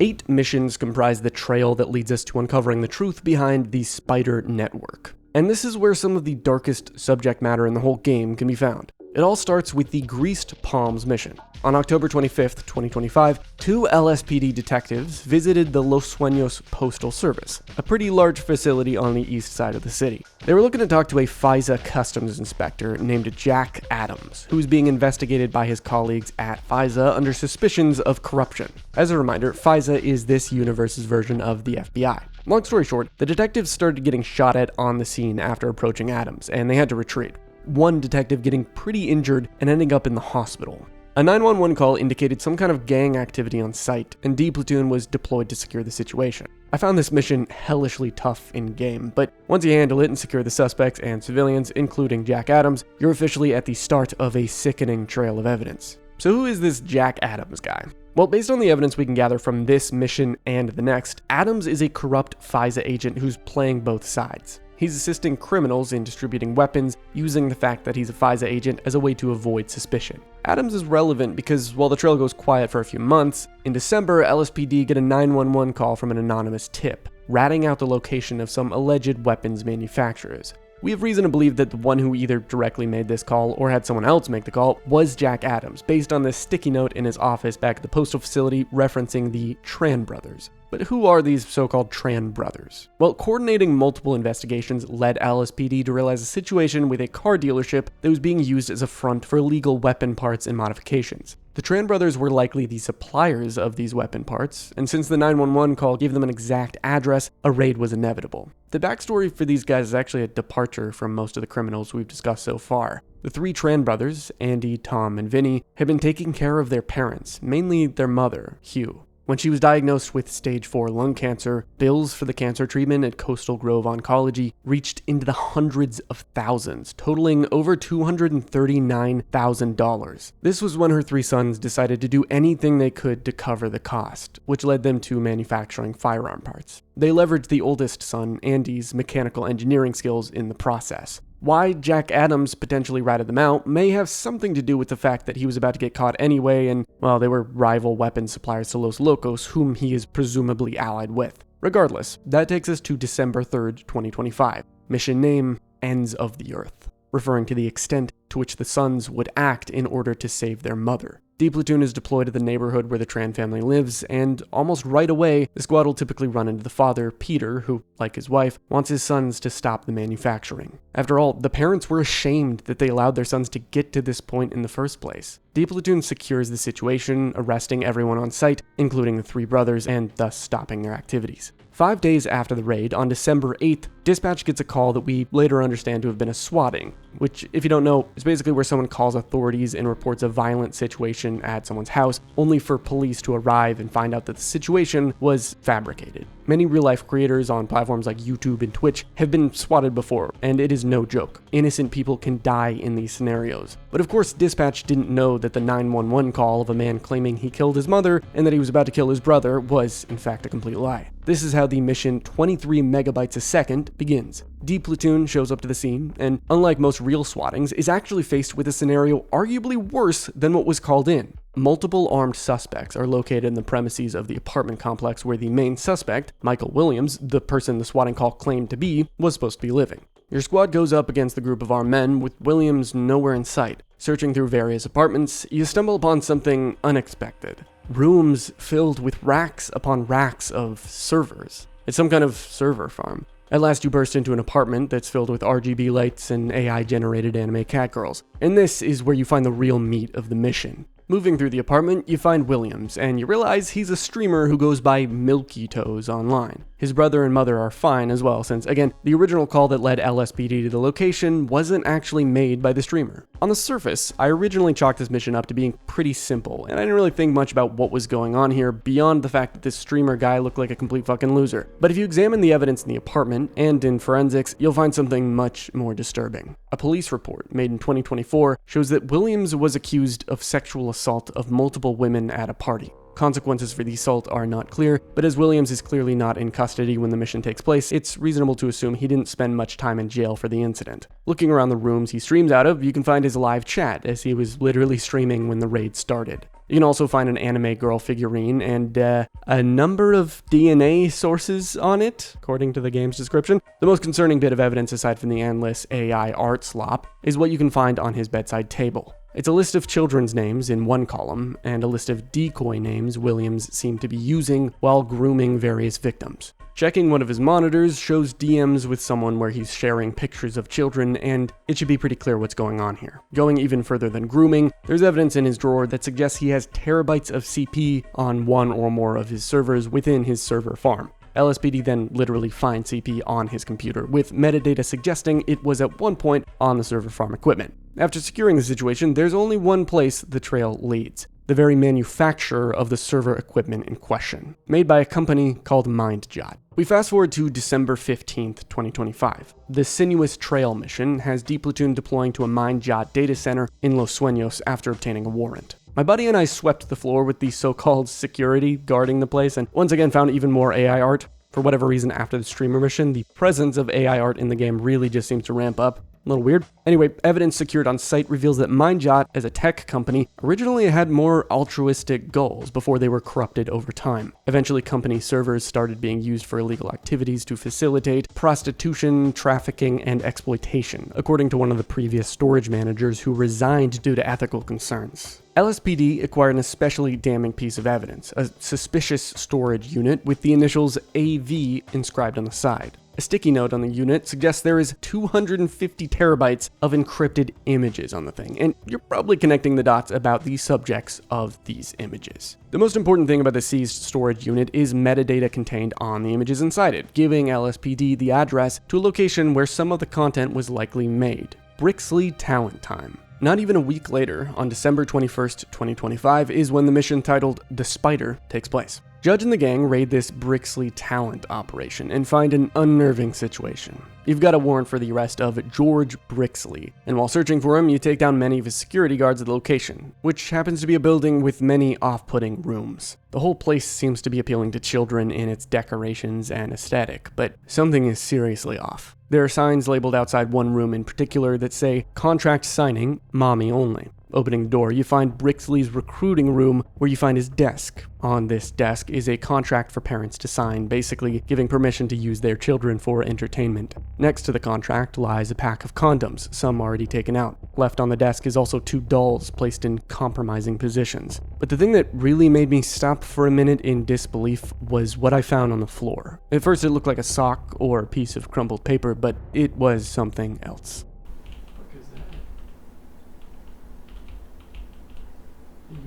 8 missions comprise the trail that leads us to uncovering the truth behind the Spider Network. And this is where some of the darkest subject matter in the whole game can be found. It all starts with the Greased Palms mission. On October 25th, 2025, 2 LSPD detectives visited the Los Suenos Postal Service, a pretty large facility on the east side of the city. They were looking to talk to a FISA customs inspector named Jack Adams, who was being investigated by his colleagues at FISA under suspicions of corruption. As a reminder, FISA is this universe's version of the FBI. Long story short, the detectives started getting shot at on the scene after approaching Adams, and they had to retreat. One detective getting pretty injured and ending up in the hospital. A 911 call indicated some kind of gang activity on site, and D Platoon was deployed to secure the situation. I found this mission hellishly tough in-game, but once you handle it and secure the suspects and civilians, including Jack Adams, you're officially at the start of a sickening trail of evidence. So who is this Jack Adams guy? Well, based on the evidence we can gather from this mission and the next, Adams is a corrupt FISA agent who's playing both sides. He's assisting criminals in distributing weapons, using the fact that he's a FISA agent as a way to avoid suspicion. Adams is relevant because while the trail goes quiet for a few months, in December, LSPD get a 911 call from an anonymous tip, ratting out the location of some alleged weapons manufacturers. We have reason to believe that the one who either directly made this call or had someone else make the call was Jack Adams, based on this sticky note in his office back at the postal facility referencing the Tran brothers. But who are these so-called Tran brothers? Well, coordinating multiple investigations led LSPD to realize a situation with a car dealership that was being used as a front for illegal weapon parts and modifications. The Tran brothers were likely the suppliers of these weapon parts, and since the 911 call gave them an exact address, a raid was inevitable. The backstory for these guys is actually a departure from most of the criminals we've discussed so far. The 3 Tran brothers, Andy, Tom, and Vinny, had been taking care of their parents, mainly their mother, Hugh. When she was diagnosed with stage 4 lung cancer, bills for the cancer treatment at Coastal Grove Oncology reached into the hundreds of thousands, totaling over $239,000. This was when her 3 sons decided to do anything they could to cover the cost, which led them to manufacturing firearm parts. They leveraged the oldest son, Andy's, mechanical engineering skills in the process. Why Jack Adams potentially ratted them out may have something to do with the fact that he was about to get caught anyway, and, well, they were rival weapons suppliers to Los Locos, whom he is presumably allied with. Regardless, that takes us to December 3rd, 2025. Mission name, Ends of the Earth, referring to the extent to which the sons would act in order to save their mother. D Platoon is deployed to the neighborhood where the Tran family lives, and almost right away, the squad will typically run into the father, Peter, who, like his wife, wants his sons to stop the manufacturing. After all, the parents were ashamed that they allowed their sons to get to this point in the first place. D Platoon secures the situation, arresting everyone on site, including the 3 brothers, and thus stopping their activities. 5 days after the raid, on December 8th, dispatch gets a call that we later understand to have been a swatting, which, if you don't know, is basically where someone calls authorities and reports a violent situation at someone's house, only for police to arrive and find out that the situation was fabricated. Many real-life creators on platforms like YouTube and Twitch have been swatted before, and it is no joke. Innocent people can die in these scenarios. But of course, dispatch didn't know that the 911 call of a man claiming he killed his mother and that he was about to kill his brother was, in fact, a complete lie. This is how the mission 23 megabytes a second begins. D Platoon shows up to the scene, and unlike most real swattings, is actually faced with a scenario arguably worse than what was called in. Multiple armed suspects are located in the premises of the apartment complex where the main suspect, Michael Williams, the person the swatting call claimed to be, was supposed to be living. Your squad goes up against the group of armed men, with Williams nowhere in sight. Searching through various apartments, you stumble upon something unexpected. Rooms filled with racks upon racks of servers. It's some kind of server farm. At last you burst into an apartment that's filled with RGB lights and AI-generated anime catgirls. And this is where you find the real meat of the mission. Moving through the apartment, you find Williams, and you realize he's a streamer who goes by Milky Toes online. His brother and mother are fine as well, since, again, the original call that led LSPD to the location wasn't actually made by the streamer. On the surface, I originally chalked this mission up to being pretty simple, and I didn't really think much about what was going on here beyond the fact that this streamer guy looked like a complete fucking loser. But if you examine the evidence in the apartment and in forensics, you'll find something much more disturbing. A police report made in 2024 shows that Williams was accused of sexual assault of multiple women at a party. Consequences for the assault are not clear, but as Williams is clearly not in custody when the mission takes place, it's reasonable to assume he didn't spend much time in jail for the incident. Looking around the rooms he streams out of, you can find his live chat, as he was literally streaming when the raid started. You can also find an anime girl figurine and a number of DNA sources on it, according to the game's description. The most concerning bit of evidence, aside from the endless AI art slop, is what you can find on his bedside table. It's a list of children's names in one column, and a list of decoy names Williams seemed to be using while grooming various victims. Checking one of his monitors shows DMs with someone where he's sharing pictures of children, and it should be pretty clear what's going on here. Going even further than grooming, there's evidence in his drawer that suggests he has terabytes of CP on one or more of his servers within his server farm. LSPD then literally finds CP on his computer, with metadata suggesting it was at one point on the server farm equipment. After securing the situation, there's only one place the trail leads: the very manufacturer of the server equipment in question, made by a company called MindJot. We fast forward to December 15th, 2025. The sinuous trail mission has D Platoon deploying to a MindJot data center in Los Suenos after obtaining a warrant. My buddy and I swept the floor with the so-called security guarding the place, and once again found even more AI art. For whatever reason, after the streamer mission, the presence of AI art in the game really just seems to ramp up. A little weird. Anyway, evidence secured on site reveals that MindJot, as a tech company, originally had more altruistic goals before they were corrupted over time. Eventually, company servers started being used for illegal activities to facilitate prostitution, trafficking, and exploitation, according to one of the previous storage managers who resigned due to ethical concerns. LSPD acquired an especially damning piece of evidence: a suspicious storage unit with the initials AV inscribed on the side. A sticky note on the unit suggests there is 250 terabytes of encrypted images on the thing, and you're probably connecting the dots about the subjects of these images. The most important thing about the seized storage unit is metadata contained on the images inside it, giving LSPD the address to a location where some of the content was likely made: Brixley Talent Time. Not even a week later, on December 21st, 2025, is when the mission titled The Spider takes place. Judge and the gang raid this Brixley talent operation and find an unnerving situation. You've got a warrant for the arrest of George Brixley, and while searching for him, you take down many of his security guards at the location, which happens to be a building with many off-putting rooms. The whole place seems to be appealing to children in its decorations and aesthetic, but something is seriously off. There are signs labeled outside one room in particular that say, "Contract signing, mommy only." Opening the door, you find Brixley's recruiting room, where you find his desk. On this desk is a contract for parents to sign, basically giving permission to use their children for entertainment. Next to the contract lies a pack of condoms, some already taken out. Left on the desk is also two dolls placed in compromising positions. But the thing that really made me stop for a minute in disbelief was what I found on the floor. At first it looked like a sock or a piece of crumpled paper, but it was something else.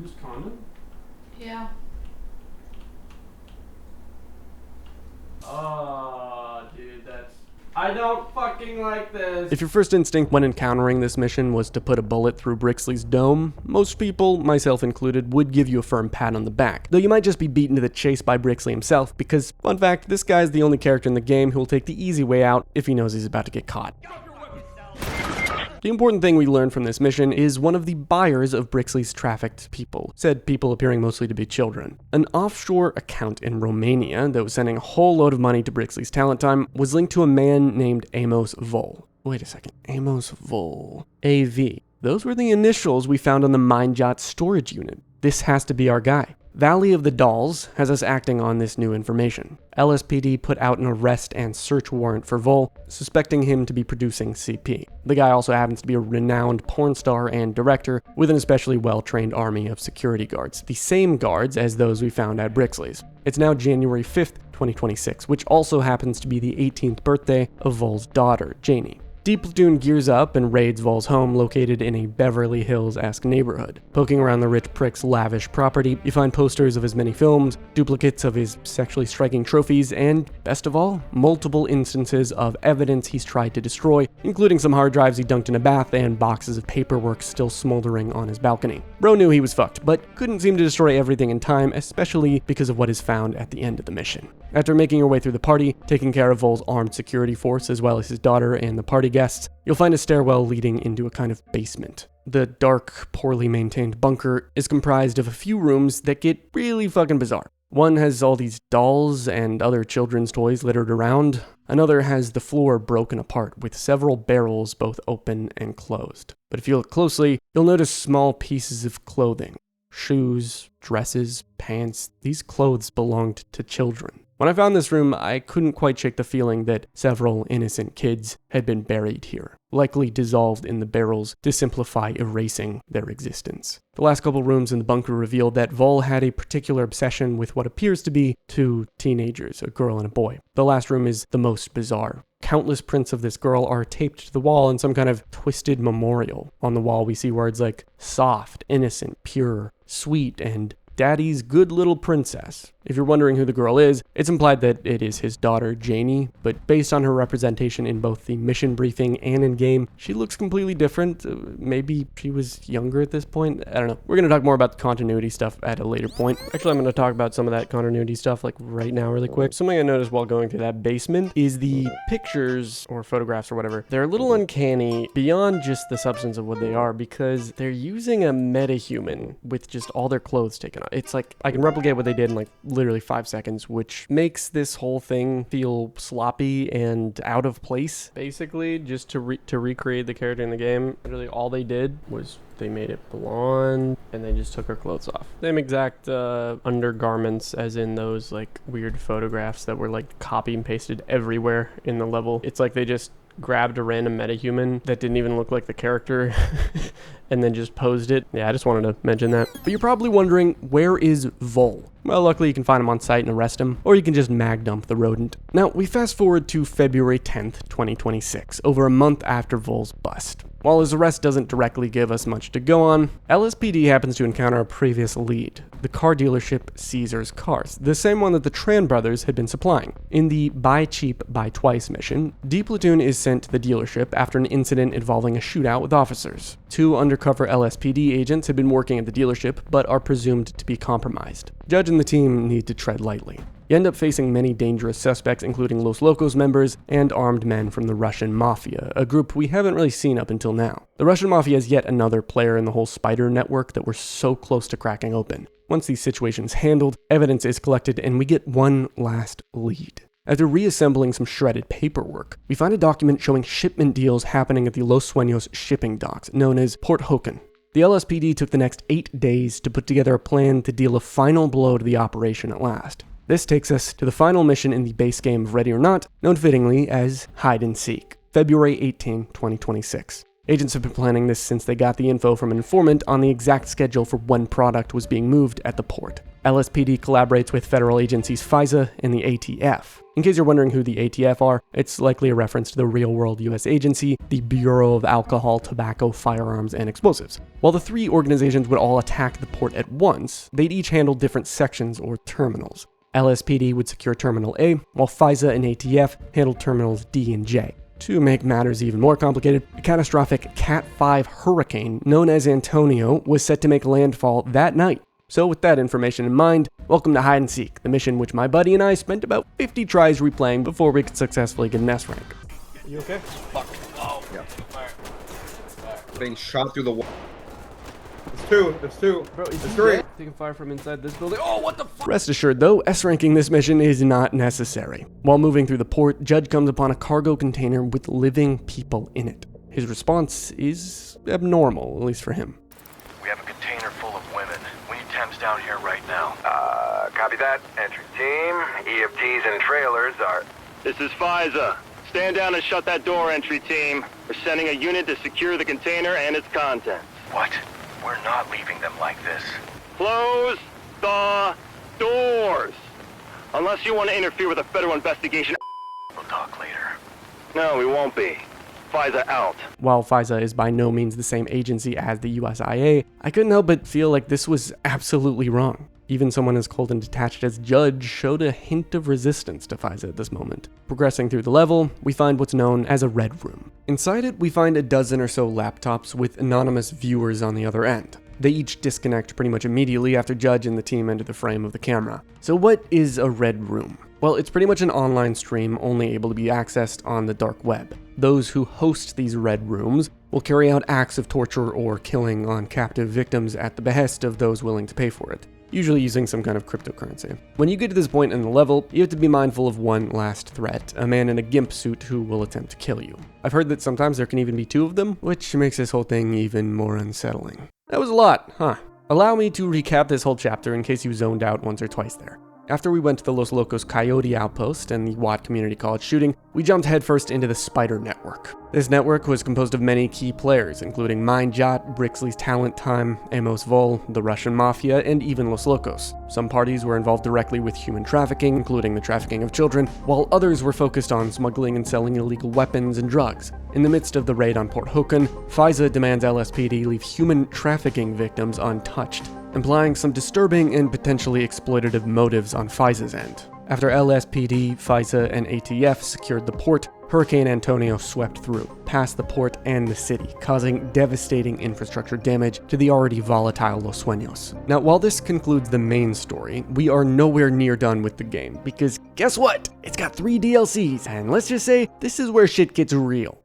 Used condom? Yeah. Dude, I don't fucking like this. If your first instinct when encountering this mission was to put a bullet through Brixley's dome, most people, myself included, would give you a firm pat on the back. Though you might just be beaten to the chase by Brixley himself, because, fun fact, this guy's the only character in the game who will take the easy way out if he knows he's about to get caught. The important thing we learned from this mission is one of the buyers of Brixley's trafficked people, said people appearing mostly to be children. An offshore account in Romania that was sending a whole load of money to Brixley's Talent Time was linked to a man named Amos Vol. Wait a second, Amos Vol. AV. Those were the initials we found on the MindJot storage unit. this has to be our guy. Valley of the Dolls has us acting on this new information. LSPD put out an arrest and search warrant for Vol, suspecting him to be producing CP. The guy also happens to be a renowned porn star and director with an especially well-trained army of security guards, the same guards as those we found at Brixley's. It's now January 5th, 2026, which also happens to be the 18th birthday of Vol's daughter, Janie. D Platoon gears up and raids Vol's home located in a Beverly Hills-esque neighborhood. Poking around the rich prick's lavish property, you find posters of his many films, duplicates of his sexually striking trophies, and, best of all, multiple instances of evidence he's tried to destroy, including some hard drives he dunked in a bath and boxes of paperwork still smoldering on his balcony. Bro knew he was fucked, but couldn't seem to destroy everything in time, especially because of what is found at the end of the mission. After making your way through the party, taking care of Vol's armed security force as well as his daughter and the party guests, you'll find a stairwell leading into a kind of basement. The dark, poorly maintained bunker is comprised of a few rooms that get really fucking bizarre. One has all these dolls and other children's toys littered around. Another has the floor broken apart with several barrels both open and closed. But if you look closely, you'll notice small pieces of clothing. Shoes, dresses, pants. These clothes belonged to children. When I found this room, I couldn't quite shake the feeling that several innocent kids had been buried here, likely dissolved in the barrels to simplify erasing their existence. The last couple rooms in the bunker revealed that Vol had a particular obsession with what appears to be two teenagers, a girl and a boy. The last room is the most bizarre. Countless prints of this girl are taped to the wall in some kind of twisted memorial. On the wall we see words like soft, innocent, pure, sweet, and Daddy's good little princess. If you're wondering who the girl is, it's implied that it is his daughter, Janie, but based on her representation in both the mission briefing and in-game, she looks completely different. Maybe she was younger at this point? I don't know. We're going to talk more about the continuity stuff at a later point. Actually, I'm going to talk about some of that continuity stuff like right now really quick. Something I noticed while going through that basement is the pictures or photographs or whatever. They're a little uncanny beyond just the substance of what they are because they're using a metahuman with just all their clothes taken off. It's like I can replicate what they did in like literally 5 seconds, which makes this whole thing feel sloppy and out of place, basically, just to recreate the character in the game. Literally all they did was they made it blonde and they just took her clothes off. Same exact undergarments as in those like weird photographs that were like copy and pasted everywhere in the level. It's like they just grabbed a random metahuman that didn't even look like the character and then just posed it. Yeah, I just wanted to mention that. But you're probably wondering, where is Vol? Well, luckily you can find him on site and arrest him, or you can just mag dump the rodent. Now, we fast forward to February 10th, 2026, over a month after Vol's bust. While his arrest doesn't directly give us much to go on, LSPD happens to encounter a previous lead, the car dealership Caesar's Cars, the same one that the Tran brothers had been supplying. In the Buy Cheap, Buy Twice mission, D Platoon is sent to the dealership after an incident involving a shootout with officers. 2 undercover LSPD agents had been working at the dealership, but are presumed to be compromised. Judge and the team need to tread lightly. You end up facing many dangerous suspects, including Los Locos members and armed men from the Russian Mafia, a group we haven't really seen up until now. The Russian Mafia is yet another player in the whole spider network that we're so close to cracking open. Once these situations handled, evidence is collected and we get one last lead. After reassembling some shredded paperwork, we find a document showing shipment deals happening at the Los Suenos shipping docks, known as Port Hoken. The LSPD took the next 8 days to put together a plan to deal a final blow to the operation at last. This takes us to the final mission in the base game of Ready or Not, known fittingly as Hide and Seek, February 18, 2026. Agents have been planning this since they got the info from an informant on the exact schedule for when product was being moved at the port. LSPD collaborates with federal agencies FISA and the ATF. In case you're wondering who the ATF are, it's likely a reference to the real-world US agency, the Bureau of Alcohol, Tobacco, Firearms, and Explosives. While the 3 organizations would all attack the port at once, they'd each handle different sections or terminals. LSPD would secure Terminal A, while FISA and ATF handled Terminals D and J. To make matters even more complicated, a catastrophic Cat 5 hurricane known as Antonio was set to make landfall that night. So with that information in mind, welcome to Hide and Seek, the mission which my buddy and I spent about 50 tries replaying before we could successfully get an S rank. You okay? Fuck. Oh. Yeah. Alright. Being shot through the wall. It's two. Bro, is It's 3. taking fire from inside this building? Oh, what the fuck? Rest assured though, S-ranking this mission is not necessary. While moving through the port, Judge comes upon a cargo container with living people in it. His response is abnormal, at least for him. We have a container full of women. We need 10 down here right now. Copy that. Entry team. EFTs and trailers are... This is FISA. Stand down and shut that door, entry team. We're sending a unit to secure the container and its contents. What? We're not leaving them like this. Close the doors! Unless you want to interfere with a federal investigation. We'll talk later. No, we won't be. FISA out. While FISA is by no means the same agency as the USIA, I couldn't help but feel like this was absolutely wrong. Even someone as cold and detached as Judge showed a hint of resistance to FISA at this moment. Progressing through the level, we find what's known as a red room. Inside it, we find a dozen or so laptops with anonymous viewers on the other end. They each disconnect pretty much immediately after Judge and the team enter the frame of the camera. So what is a red room? Well, it's pretty much an online stream only able to be accessed on the dark web. Those who host these red rooms will carry out acts of torture or killing on captive victims at the behest of those willing to pay for it, usually using some kind of cryptocurrency. When you get to this point in the level, you have to be mindful of one last threat, a man in a gimp suit who will attempt to kill you. I've heard that sometimes there can even be two of them, which makes this whole thing even more unsettling. That was a lot, huh? Allow me to recap this whole chapter in case you zoned out once or twice there. After we went to the Los Locos Coyote outpost and the Watt Community College shooting, we jumped headfirst into the Spider Network. This network was composed of many key players, including Mindjot, Brixley's Talent Time, Amos Vol, the Russian Mafia, and even Los Locos. Some parties were involved directly with human trafficking, including the trafficking of children, while others were focused on smuggling and selling illegal weapons and drugs. In the midst of the raid on Port Hoken, FISA demands LSPD leave human trafficking victims untouched, implying some disturbing and potentially exploitative motives on FISA's end. After LSPD, FISA, and ATF secured the port, Hurricane Antonio swept through, past the port and the city, causing devastating infrastructure damage to the already volatile Los Suenos. Now, while this concludes the main story, we are nowhere near done with the game, because guess what? It's got 3 DLCs, and let's just say, this is where shit gets real.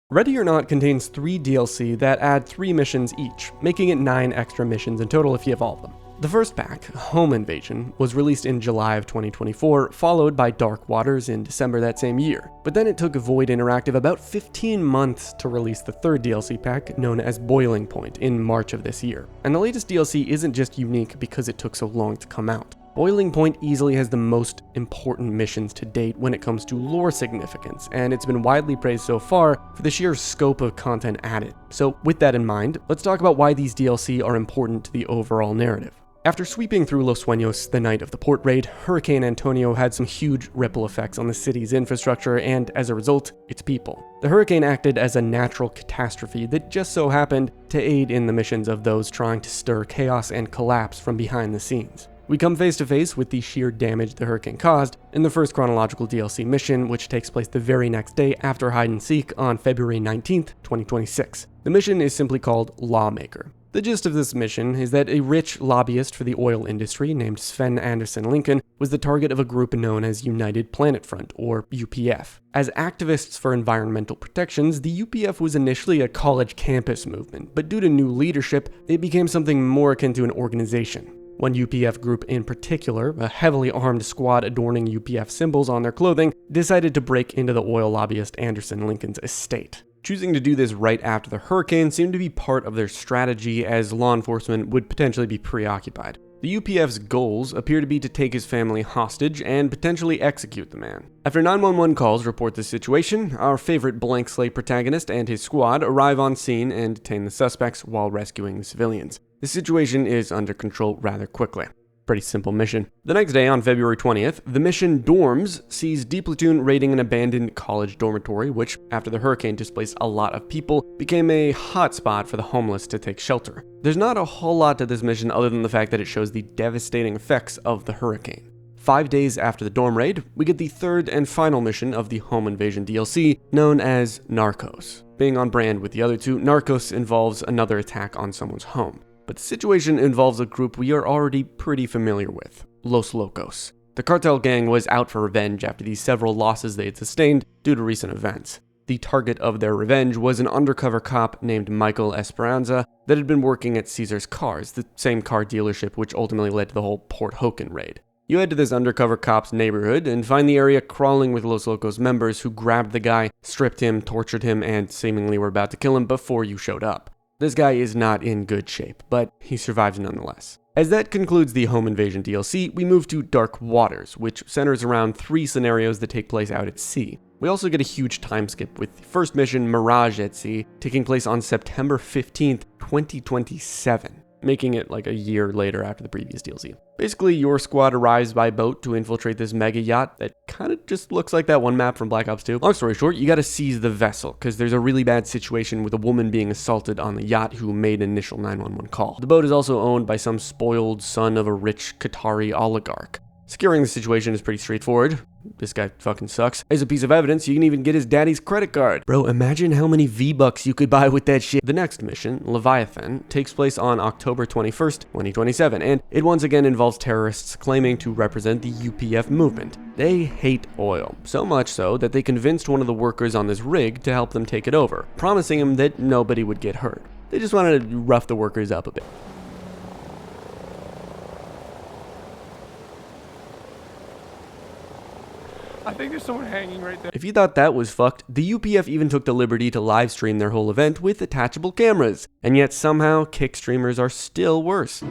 Ready or Not contains 3 DLC that add 3 missions each, making it 9 extra missions in total if you have all of them. The first pack, Home Invasion, was released in July of 2024, followed by Dark Waters in December that same year. But then it took Void Interactive about 15 months to release the third DLC pack, known as Boiling Point, in March of this year. And the latest DLC isn't just unique because it took so long to come out. Boiling Point easily has the most important missions to date when it comes to lore significance, and it's been widely praised so far for the sheer scope of content added. So with that in mind, let's talk about why these DLC are important to the overall narrative. After sweeping through Los Suenos the night of the port raid, Hurricane Antonio had some huge ripple effects on the city's infrastructure and, as a result, its people. The hurricane acted as a natural catastrophe that just so happened to aid in the missions of those trying to stir chaos and collapse from behind the scenes. We come face to face with the sheer damage the hurricane caused in the first chronological DLC mission, which takes place the very next day after Hide and Seek on February 19th, 2026. The mission is simply called Lawmaker. The gist of this mission is that a rich lobbyist for the oil industry named Sven Anderson Lincoln was the target of a group known as United Planet Front, or UPF. As activists for environmental protections, the UPF was initially a college campus movement, but due to new leadership, it became something more akin to an organization. One UPF group in particular, a heavily armed squad adorning UPF symbols on their clothing, decided to break into the oil lobbyist Anderson Lincoln's estate. Choosing to do this right after the hurricane seemed to be part of their strategy, as law enforcement would potentially be preoccupied. The UPF's goals appear to be to take his family hostage and potentially execute the man. After 911 calls report the situation, our favorite blank slate protagonist and his squad arrive on scene and detain the suspects while rescuing the civilians. The situation is under control rather quickly. Pretty simple mission. The next day, on February 20th, the mission Dorms sees D Platoon raiding an abandoned college dormitory, which, after the hurricane displaced a lot of people, became a hotspot for the homeless to take shelter. There's not a whole lot to this mission other than the fact that it shows the devastating effects of the hurricane. 5 days after the dorm raid, we get the third and final mission of the Home Invasion DLC, known as Narcos. Being on brand with the other two, Narcos involves another attack on someone's home. But the situation involves a group we are already pretty familiar with, Los Locos. The cartel gang was out for revenge after the several losses they had sustained due to recent events. The target of their revenge was an undercover cop named Michael Esperanza that had been working at Caesar's Cars, the same car dealership which ultimately led to the whole Port Hoken raid. You head to this undercover cop's neighborhood and find the area crawling with Los Locos members who grabbed the guy, stripped him, tortured him, and seemingly were about to kill him before you showed up. This guy is not in good shape, but he survives nonetheless. As that concludes the Home Invasion DLC, we move to Dark Waters, which centers around 3 scenarios that take place out at sea. We also get a huge time skip with the first mission, Mirage at Sea, taking place on September 15th, 2027, making it like a year later after the previous DLC. Basically, your squad arrives by boat to infiltrate this mega yacht that kind of just looks like that one map from Black Ops 2. Long story short, you gotta seize the vessel, because there's a really bad situation with a woman being assaulted on the yacht who made an initial 911 call. The boat is also owned by some spoiled son of a rich Qatari oligarch. Securing the situation is pretty straightforward. This guy fucking sucks. As a piece of evidence, you can even get his daddy's credit card. Bro, imagine how many V-Bucks you could buy with that shit. The next mission, Leviathan, takes place on October 21st, 2027, and it once again involves terrorists claiming to represent the UPF movement. They hate oil, so much so that they convinced one of the workers on this rig to help them take it over, promising him that nobody would get hurt. They just wanted to rough the workers up a bit. I think there's someone hanging right there. If you thought that was fucked, the UPF even took the liberty to live stream their whole event with attachable cameras. And yet somehow, kick streamers are still worse.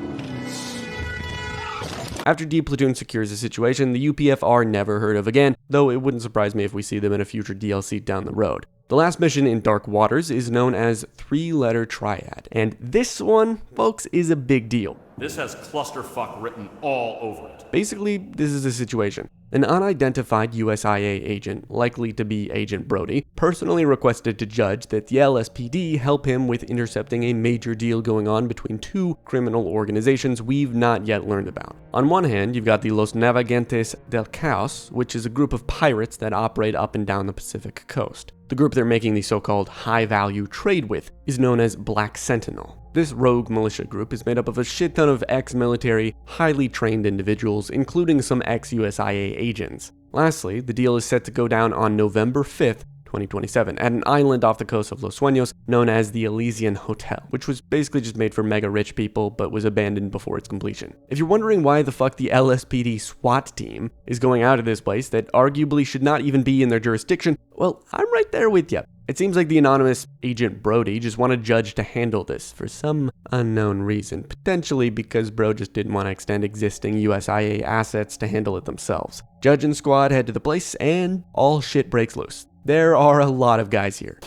After D Platoon secures the situation, the UPF are never heard of again, though it wouldn't surprise me if we see them in a future DLC down the road. The last mission in Dark Waters is known as 3-letter Triad, and this one, folks, is a big deal. This has clusterfuck written all over it. Basically, this is the situation. An unidentified USIA agent, likely to be Agent Brody, personally requested to Judge that the LSPD help him with intercepting a major deal going on between 2 criminal organizations we've not yet learned about. On one hand, you've got the Los Navegantes del Caos, which is a group of pirates that operate up and down the Pacific coast. The group they're making the so-called high-value trade with is known as Black Sentinel. This rogue militia group is made up of a shit ton of ex-military, highly trained individuals, including some ex-USIA agents. Lastly, the deal is set to go down on November 5th, 2027, at an island off the coast of Los Suenos known as the Elysian Hotel, which was basically just made for mega rich people but was abandoned before its completion. If you're wondering why the fuck the LSPD SWAT team is going out of this place that arguably should not even be in their jurisdiction, well, I'm right there with you. It seems like the anonymous Agent Brody just wanted Judge to handle this for some unknown reason, potentially because Bro just didn't want to extend existing USIA assets to handle it themselves. Judge and squad head to the place and all shit breaks loose. There are a lot of guys here.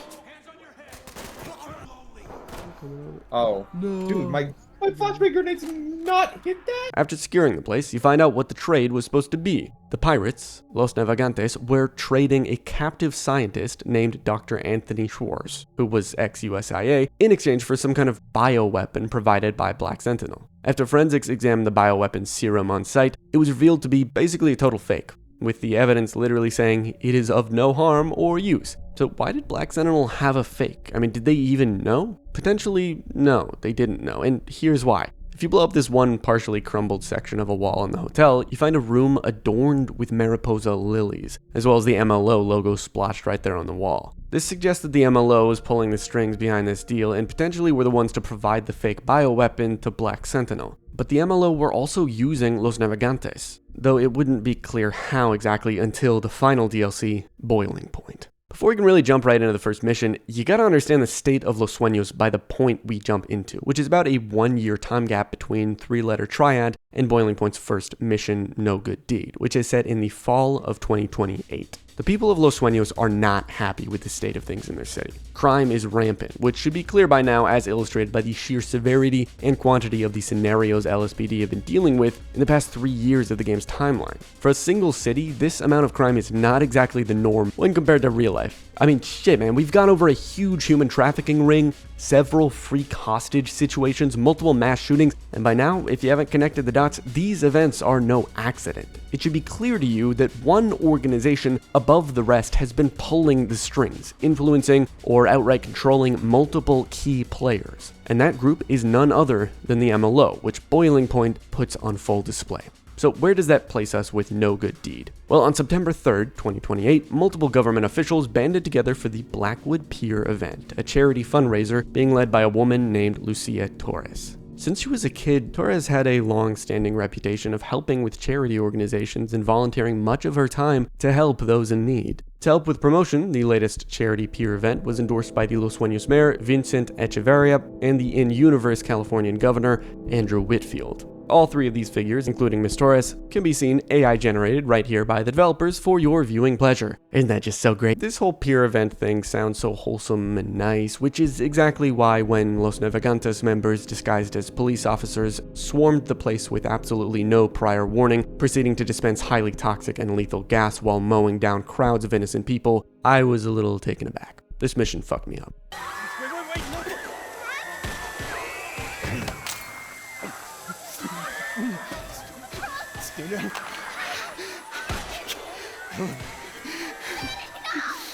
Oh, no. Dude, my flashbang grenades not hit that? After securing the place, you find out what the trade was supposed to be. The pirates, Los Navegantes, were trading a captive scientist named Dr. Anthony Schwartz, who was ex-USIA, in exchange for some kind of bioweapon provided by Black Sentinel. After forensics examined the bioweapon serum on site, it was revealed to be basically a total fake, with the evidence literally saying it is of no harm or use. So why did Black Sentinel have a fake? I mean, did they even know? Potentially, no, they didn't know, and here's why. If you blow up this one partially crumbled section of a wall in the hotel, you find a room adorned with Mariposa lilies, as well as the MLO logo splotched right there on the wall. This suggests that the MLO was pulling the strings behind this deal and potentially were the ones to provide the fake bioweapon to Black Sentinel. But the MLO were also using Los Navegantes, though it wouldn't be clear how exactly until the final DLC, Boiling Point. Before we can really jump right into the first mission, you gotta understand the state of Los Suenos by the point we jump into, which is about a 1-year time gap between 3-letter Triad and Boiling Point's first mission, No Good Deed, which is set in the fall of 2028. The people of Los Suenos are not happy with the state of things in their city. Crime is rampant, which should be clear by now as illustrated by the sheer severity and quantity of the scenarios LSPD have been dealing with in the past 3 years of the game's timeline. For a single city, this amount of crime is not exactly the norm when compared to real life. I mean, shit, man, we've gone over a huge human trafficking ring, several freak hostage situations, multiple mass shootings, and by now, if you haven't connected the dots, these events are no accident. It should be clear to you that one organization above the rest has been pulling the strings, influencing or outright controlling multiple key players. And that group is none other than the MLO, which Boiling Point puts on full display. So where does that place us with No Good Deed? Well, on September 3rd, 2028, multiple government officials banded together for the Blackwood Pier event, a charity fundraiser being led by a woman named Lucia Torres. Since she was a kid, Torres had a long-standing reputation of helping with charity organizations and volunteering much of her time to help those in need. To help with promotion, the latest charity peer event was endorsed by the Los Suenos mayor, Vincent Echeverria, and the in-universe Californian governor, Andrew Whitfield. All three of these figures, including Miss Torres, can be seen AI-generated right here by the developers for your viewing pleasure. Isn't that just so great? This whole peer event thing sounds so wholesome and nice, which is exactly why when Los Navegantes members disguised as police officers swarmed the place with absolutely no prior warning, proceeding to dispense highly toxic and lethal gas while mowing down crowds of innocent people, I was a little taken aback. This mission fucked me up.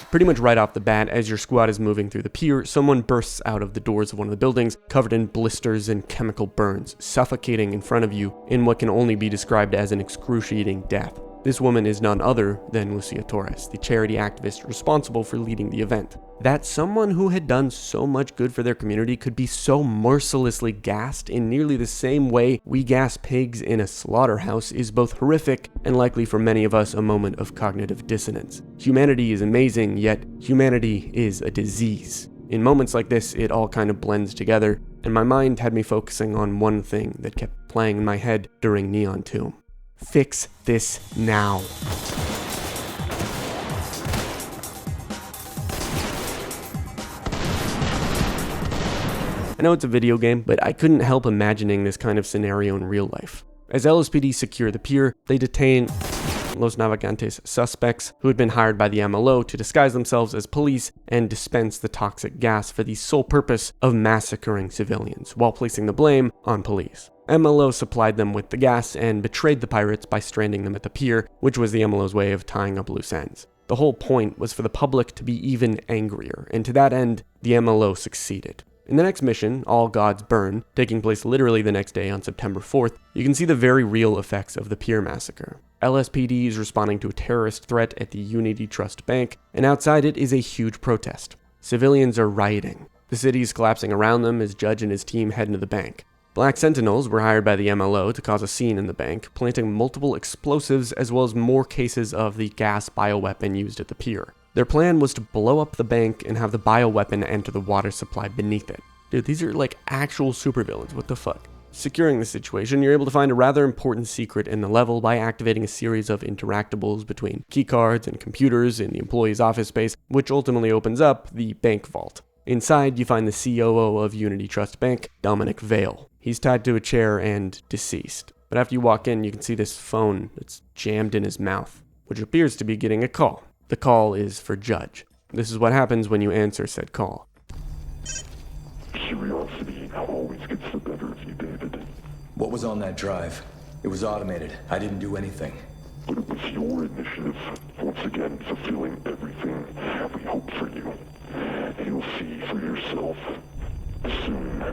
Pretty much right off the bat, as your squad is moving through the pier, someone bursts out of the doors of one of the buildings, covered in blisters and chemical burns, suffocating in front of you in what can only be described as an excruciating death. This woman is none other than Lucia Torres, the charity activist responsible for leading the event. That someone who had done so much good for their community could be so mercilessly gassed in nearly the same way we gas pigs in a slaughterhouse is both horrific and likely for many of us a moment of cognitive dissonance. Humanity is amazing, yet humanity is a disease. In moments like this, it all kind of blends together, and my mind had me focusing on one thing that kept playing in my head during Neon Tomb. Fix this now. I know it's a video game, but I couldn't help imagining this kind of scenario in real life. As LSPD secure the pier, they detain Los Navegantes suspects who had been hired by the MLO to disguise themselves as police and dispense the toxic gas for the sole purpose of massacring civilians, while placing the blame on police. MLO supplied them with the gas and betrayed the pirates by stranding them at the pier, which was the MLO's way of tying up loose ends. The whole point was for the public to be even angrier, and to that end, the MLO succeeded. In the next mission, All Gods Burn, taking place literally the next day on September 4th, you can see the very real effects of the pier massacre. LSPD is responding to a terrorist threat at the Unity Trust Bank, and outside it is a huge protest. Civilians are rioting. The city is collapsing around them as Judge and his team head into the bank. Black Sentinels were hired by the MLO to cause a scene in the bank, planting multiple explosives as well as more cases of the gas bioweapon used at the pier. Their plan was to blow up the bank and have the bioweapon enter the water supply beneath it. Dude, these are like actual supervillains, what the fuck? Securing the situation, you're able to find a rather important secret in the level by activating a series of interactables between keycards and computers in the employee's office space, which ultimately opens up the bank vault. Inside, you find the COO of Unity Trust Bank, Dominic Vale. He's tied to a chair and deceased. But after you walk in, you can see this phone that's jammed in his mouth, which appears to be getting a call. The call is for Judge. This is what happens when you answer said call. Curiosity always gets the better of you, David. What was on that drive? It was automated. I didn't do anything. But it was your initiative, once again fulfilling everything we hoped for you. You'll see for yourself soon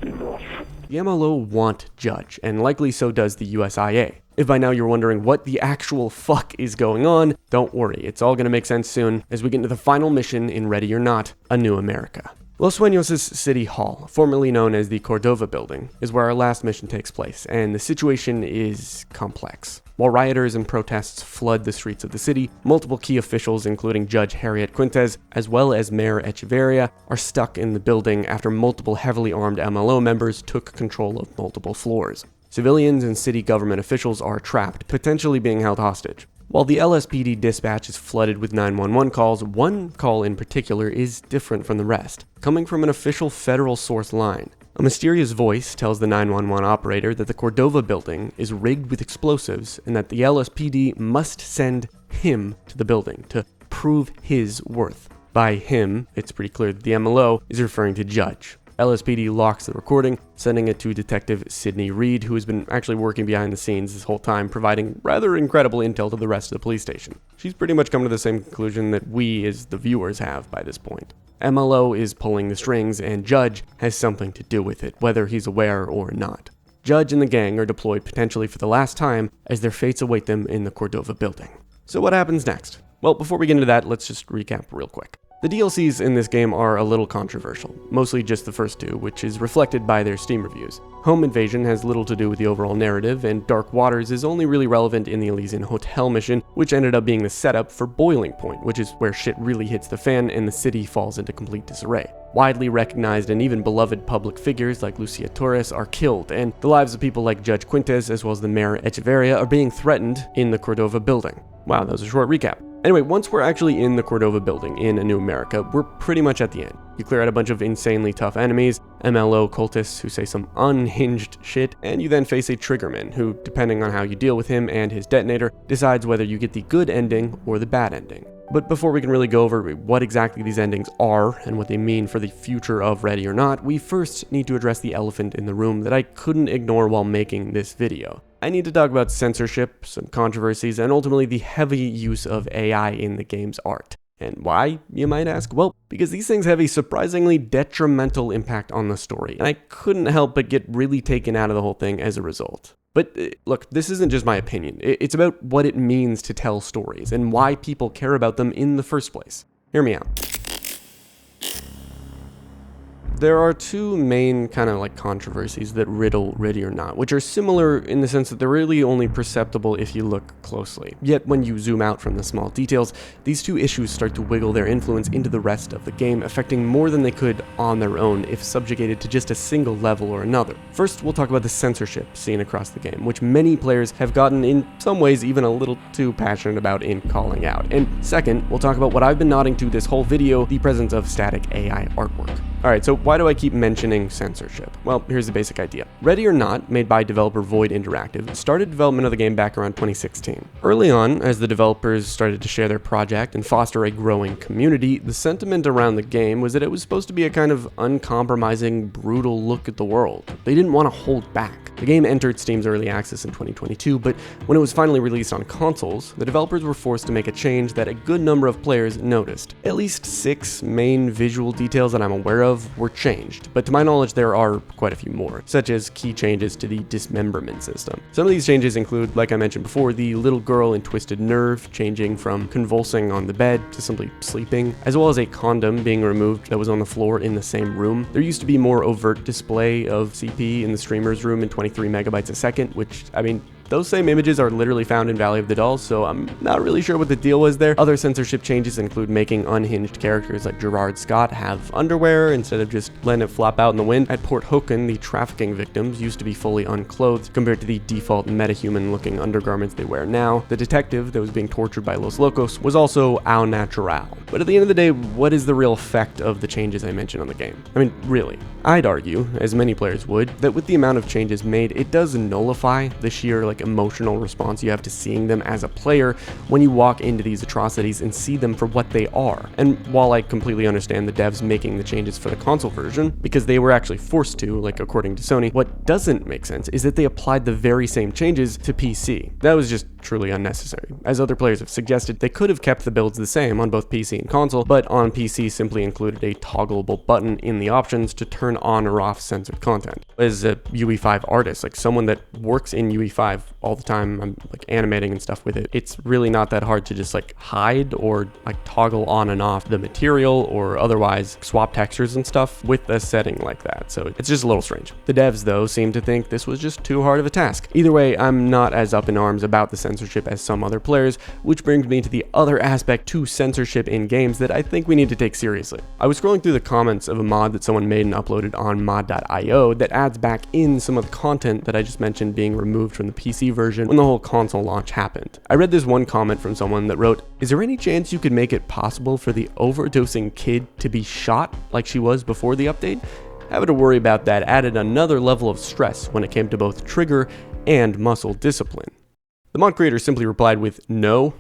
enough. The MLO want Judge, and likely so does the USIA. If by now you're wondering what the actual fuck is going on, don't worry, it's all gonna make sense soon as we get into the final mission in Ready or Not, A New America. Los Suenos' City Hall, formerly known as the Cordova Building, is where our last mission takes place, and the situation is complex. While rioters and protests flood the streets of the city, multiple key officials, including Judge Harriet Quintez, as well as Mayor Echeverria, are stuck in the building after multiple heavily armed MLO members took control of multiple floors. Civilians and city government officials are trapped, potentially being held hostage. While the LSPD dispatch is flooded with 911 calls, one call in particular is different from the rest, coming from an official federal source line. A mysterious voice tells the 911 operator that the Cordova building is rigged with explosives and that the LSPD must send him to the building to prove his worth. By him, it's pretty clear that the MLO is referring to Judge. LSPD locks the recording, sending it to Detective Sidney Reed, who has been actually working behind the scenes this whole time, providing rather incredible intel to the rest of the police station. She's pretty much come to the same conclusion that we as the viewers have by this point. MLO is pulling the strings, and Judge has something to do with it, whether he's aware or not. Judge and the gang are deployed potentially for the last time as their fates await them in the Cordova building. So what happens next? Well, before we get into that, let's just recap real quick. The DLCs in this game are a little controversial, mostly just the first two, which is reflected by their Steam reviews. Home Invasion has little to do with the overall narrative, and Dark Waters is only really relevant in the Elysian Hotel mission, which ended up being the setup for Boiling Point, which is where shit really hits the fan and the city falls into complete disarray. Widely recognized and even beloved public figures like Lucia Torres are killed, and the lives of people like Judge Quintes as well as the Mayor Echeverria are being threatened in the Cordova building. Wow, that was a short recap. Anyway, once we're actually in the Cordova building in A New America, we're pretty much at the end. You clear out a bunch of insanely tough enemies, MLO cultists who say some unhinged shit, and you then face a triggerman who, depending on how you deal with him and his detonator, decides whether you get the good ending or the bad ending. But before we can really go over what exactly these endings are and what they mean for the future of Ready or Not, we first need to address the elephant in the room that I couldn't ignore while making this video. I need to talk about censorship, some controversies, and ultimately the heavy use of AI in the game's art. And why, you might ask? Well, because these things have a surprisingly detrimental impact on the story, and I couldn't help but get really taken out of the whole thing as a result. But look, this isn't just my opinion. It's about what it means to tell stories and why people care about them in the first place. Hear me out. There are two main kind of like controversies that riddle Ready or Not, which are similar in the sense that they're really only perceptible if you look closely. Yet when you zoom out from the small details, these two issues start to wiggle their influence into the rest of the game, affecting more than they could on their own if subjugated to just a single level or another. First, we'll talk about the censorship seen across the game, which many players have gotten in some ways even a little too passionate about in calling out. And second, we'll talk about what I've been nodding to this whole video, the presence of static AI artwork. Alright, so why do I keep mentioning censorship? Well, here's the basic idea. Ready or Not, made by developer Void Interactive, started development of the game back around 2016. Early on, as the developers started to share their project and foster a growing community, the sentiment around the game was that it was supposed to be a kind of uncompromising, brutal look at the world. They didn't want to hold back. The game entered Steam's early access in 2022, but when it was finally released on consoles, the developers were forced to make a change that a good number of players noticed. At least 6 main visual details that I'm aware of were changed, but to my knowledge there are quite a few more, such as key changes to the dismemberment system. Some of these changes include, like I mentioned before, the little girl in Twisted Nerve changing from convulsing on the bed to simply sleeping, as well as a condom being removed that was on the floor in the same room. There used to be more overt display of CP in the streamer's room in 23 megabytes a second, which, I mean, those same images are literally found in Valley of the Dolls, so I'm not really sure what the deal was there. Other censorship changes include making unhinged characters like Gerard Scott have underwear instead of just letting it flop out in the wind. At Port Hoken, the trafficking victims used to be fully unclothed compared to the default metahuman-looking undergarments they wear now. The detective that was being tortured by Los Locos was also au natural. But at the end of the day, what is the real effect of the changes I mentioned on the game? I mean, really. I'd argue, as many players would, that with the amount of changes made, it does nullify the sheer emotional response you have to seeing them as a player when you walk into these atrocities and see them for what they are. And while I completely understand the devs making the changes for the console version, because they were actually forced to, according to Sony, what doesn't make sense is that they applied the very same changes to PC. That was just truly unnecessary. As other players have suggested, they could have kept the builds the same on both PC and console, but on PC simply included a toggleable button in the options to turn on or off censored content. As a UE5 artist, someone that works in UE5 all the time, I'm animating and stuff with it, it's really not that hard to just hide or toggle on and off the material or otherwise swap textures and stuff with a setting like that. So it's just a little strange. The devs though seem to think this was just too hard of a task. Either way, I'm not as up in arms about the censorship as some other players, which brings me to the other aspect to censorship in games that I think we need to take seriously. I was scrolling through the comments of a mod that someone made and uploaded on mod.io that adds back in some of the content that I just mentioned being removed from the PC version when the whole console launch happened. I read this one comment from someone that wrote, "Is there any chance you could make it possible for the overdosing kid to be shot like she was before the update?" Having to worry about that added another level of stress when it came to both trigger and muscle discipline. The mod creator simply replied with no.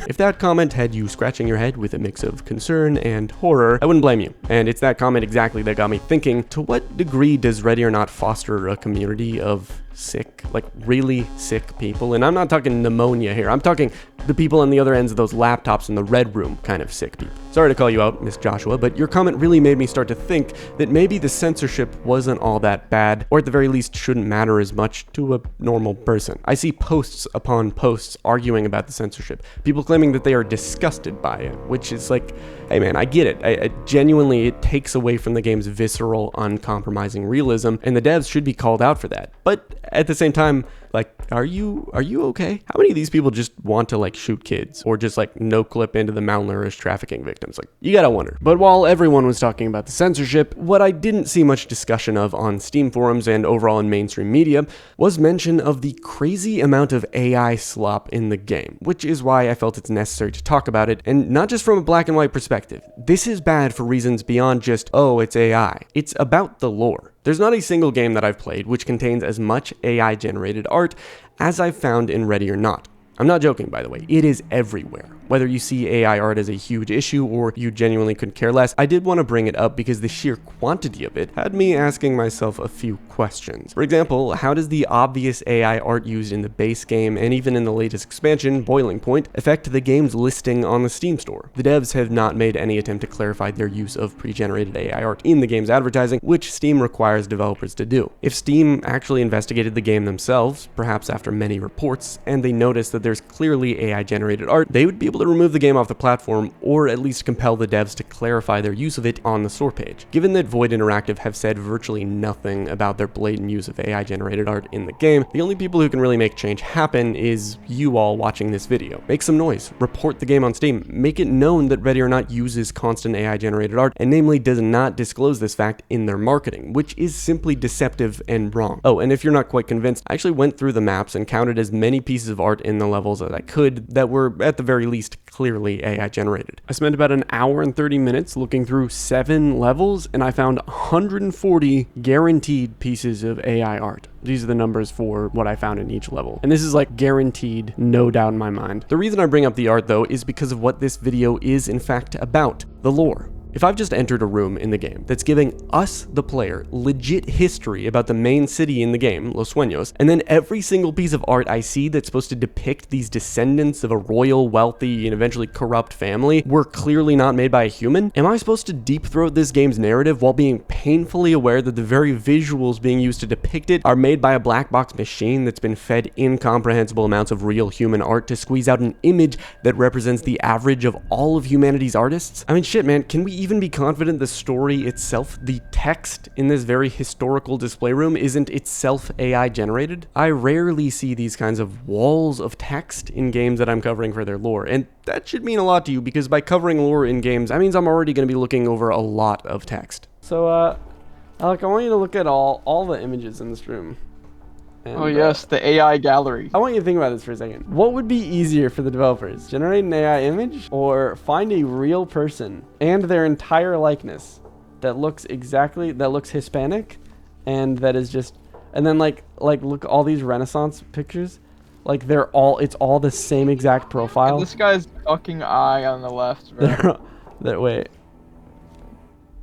If that comment had you scratching your head with a mix of concern and horror, I wouldn't blame you. And it's that comment exactly that got me thinking, to what degree does Ready or Not foster a community of sick, like really sick people. And I'm not talking pneumonia here. I'm talking the people on the other ends of those laptops in the red room kind of sick people. Sorry to call you out, Miss Joshua, but your comment really made me start to think that maybe the censorship wasn't all that bad, or at the very least shouldn't matter as much to a normal person. I see posts upon posts arguing about the censorship, people claiming that they are disgusted by it, which is like, hey man, I get it. I genuinely, it takes away from the game's visceral, uncompromising realism, and the devs should be called out for that. But at the same time, like, are you okay? How many of these people just want to like shoot kids or just like no clip into the malnourished trafficking victims? Like, you gotta wonder. But while everyone was talking about the censorship, what I didn't see much discussion of on Steam forums and overall in mainstream media was mention of the crazy amount of AI slop in the game, which is why I felt it's necessary to talk about it, and not just from a black and white perspective. This is bad for reasons beyond just, oh, it's AI. It's about the lore. There's not a single game that I've played which contains as much AI-generated art as I've found in Ready or Not. I'm not joking, by the way. It is everywhere. Whether you see AI art as a huge issue or you genuinely couldn't care less, I did want to bring it up because the sheer quantity of it had me asking myself a few questions. For example, how does the obvious AI art used in the base game and even in the latest expansion, Boiling Point, affect the game's listing on the Steam store? The devs have not made any attempt to clarify their use of pre-generated AI art in the game's advertising, which Steam requires developers to do. If Steam actually investigated the game themselves, perhaps after many reports, and they noticed that there's clearly AI-generated art, they would be able to remove the game off the platform, or at least compel the devs to clarify their use of it on the store page. Given that Void Interactive have said virtually nothing about their blatant use of AI-generated art in the game, the only people who can really make change happen is you all watching this video. Make some noise, report the game on Steam, make it known that Ready or Not uses constant AI-generated art, and namely does not disclose this fact in their marketing, which is simply deceptive and wrong. Oh, and if you're not quite convinced, I actually went through the maps and counted as many pieces of art in the levels as I could that were, at the very least, clearly AI generated. I spent about an hour and 30 minutes looking through 7 levels, and I found 140 guaranteed pieces of AI art. These are the numbers for what I found in each level. And this is like guaranteed, no doubt in my mind. The reason I bring up the art though is because of what this video is in fact about, the lore. If I've just entered a room in the game that's giving us, the player, legit history about the main city in the game, Los Suenos, and then every single piece of art I see that's supposed to depict these descendants of a royal, wealthy, and eventually corrupt family were clearly not made by a human, am I supposed to deep-throat this game's narrative while being painfully aware that the very visuals being used to depict it are made by a black box machine that's been fed incomprehensible amounts of real human art to squeeze out an image that represents the average of all of humanity's artists? I mean, shit, man, can we even be confident the story itself, the text in this very historical display room, isn't itself AI generated? I rarely see these kinds of walls of text in games that I'm covering for their lore, and that should mean a lot to you because by covering lore in games, that means I'm already going to be looking over a lot of text. So, Alec, I want you to look at all the images in this room. And, oh yes, the AI gallery. I want you to think about this for a second. What would be easier for the developers? Generate an AI image or find a real person and their entire likeness that looks Hispanic and that is just, and then like look all these Renaissance pictures, like it's all the same exact profile. And this guy's fucking eye on the left, right? Wait.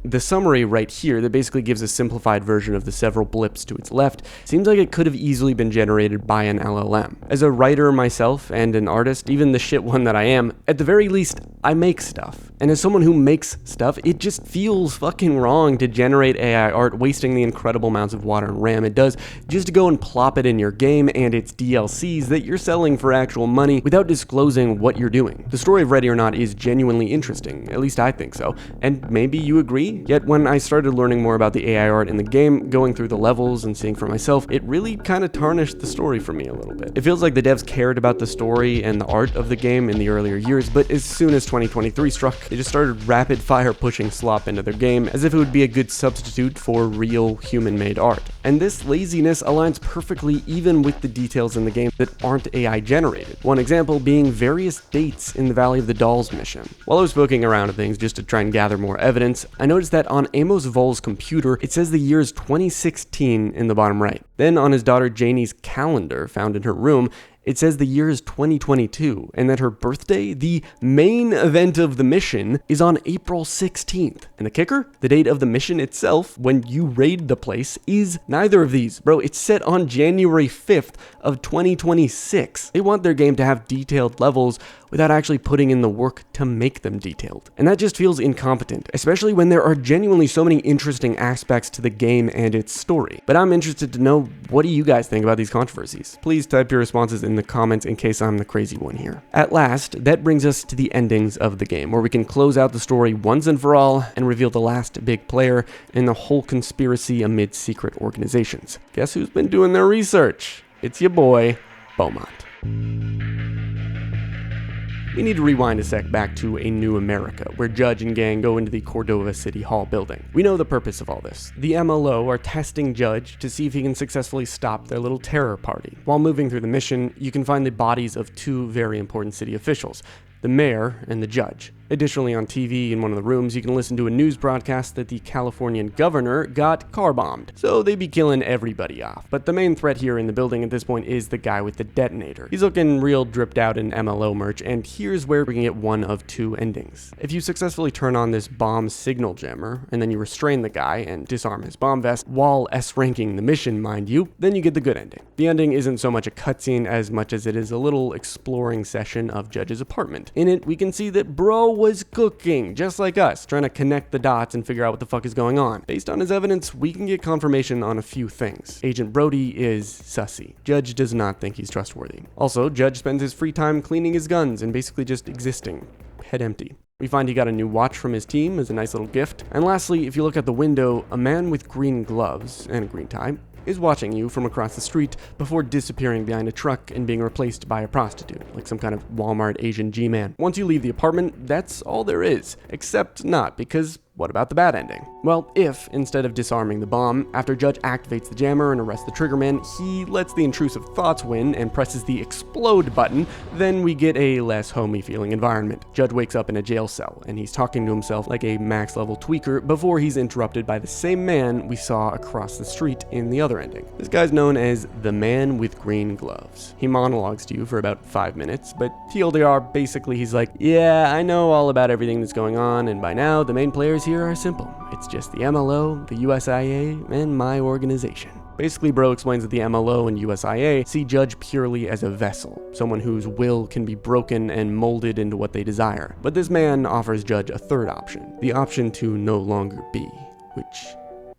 The summary right here that basically gives a simplified version of the several blips to its left seems like it could have easily been generated by an LLM. As a writer myself and an artist, even the shit one that I am, at the very least, I make stuff. And as someone who makes stuff, it just feels fucking wrong to generate AI art wasting the incredible amounts of water and RAM it does just to go and plop it in your game and its DLCs that you're selling for actual money without disclosing what you're doing. The story of Ready or Not is genuinely interesting, at least I think so, and maybe you agree? Yet when I started learning more about the AI art in the game, going through the levels and seeing for myself, it really kind of tarnished the story for me a little bit. It feels like the devs cared about the story and the art of the game in the earlier years, but as soon as 2023 struck, they just started rapid fire pushing slop into their game as if it would be a good substitute for real human-made art. And this laziness aligns perfectly even with the details in the game that aren't AI generated. One example being various dates in the Valley of the Dolls mission. While I was poking around at things just to try and gather more evidence, I noticed that on Amos Vol's computer, it says the year is 2016 in the bottom right. Then on his daughter Janie's calendar found in her room, It says the year is 2022 and that her birthday, the main event of the mission, is on April 16th. And the kicker? The date of the mission itself, when you raid the place, is neither of these. Bro, it's set on January 5th of 2026. They want their game to have detailed levels without actually putting in the work to make them detailed. And that just feels incompetent, especially when there are genuinely so many interesting aspects to the game and its story. But I'm interested to know, what do you guys think about these controversies? Please type your responses in the comments in case I'm the crazy one here. At last, that brings us to the endings of the game, where we can close out the story once and for all and reveal the last big player in the whole conspiracy amid secret organizations. Guess who's been doing their research? It's your boy, Beaumont. We need to rewind a sec back to A New America, where Judge and gang go into the Cordova City Hall building. We know the purpose of all this. The MLO are testing Judge to see if he can successfully stop their little terror party. While moving through the mission, you can find the bodies of two very important city officials, the mayor and the judge. Additionally, on TV in one of the rooms, you can listen to a news broadcast that the Californian governor got car bombed. So they be killing everybody off. But the main threat here in the building at this point is the guy with the detonator. He's looking real dripped out in MLO merch, and here's where we can get one of two endings. If you successfully turn on this bomb signal jammer, and then you restrain the guy and disarm his bomb vest, while S-ranking the mission, mind you, then you get the good ending. The ending isn't so much a cutscene as much as it is a little exploring session of Judge's apartment. In it, we can see that bro was cooking, just like us, trying to connect the dots and figure out what the fuck is going on. Based on his evidence, we can get confirmation on a few things. Agent Brody is sussy. Judge does not think he's trustworthy. Also, Judge spends his free time cleaning his guns and basically just existing, head empty. We find he got a new watch from his team as a nice little gift. And lastly, if you look at the window, a man with green gloves and a green tie is watching you from across the street before disappearing behind a truck and being replaced by a prostitute, like some kind of Walmart Asian G-man. Once you leave the apartment, that's all there is. Except not, because what about the bad ending? Well, if, instead of disarming the bomb, after Judge activates the jammer and arrests the triggerman, he lets the intrusive thoughts win and presses the explode button, then we get a less homey feeling environment. Judge wakes up in a jail cell, and he's talking to himself like a max-level tweaker before he's interrupted by the same man we saw across the street in the other ending. This guy's known as the man with green gloves. He monologues to you for about 5 minutes, but TLDR, basically he's like, yeah, I know all about everything that's going on, and by now, the main players here are simple. It's just the MLO, the USIA, and my organization. Basically, bro explains that the MLO and USIA see Judge purely as a vessel, someone whose will can be broken and molded into what they desire. But this man offers Judge a third option, the option to no longer be, which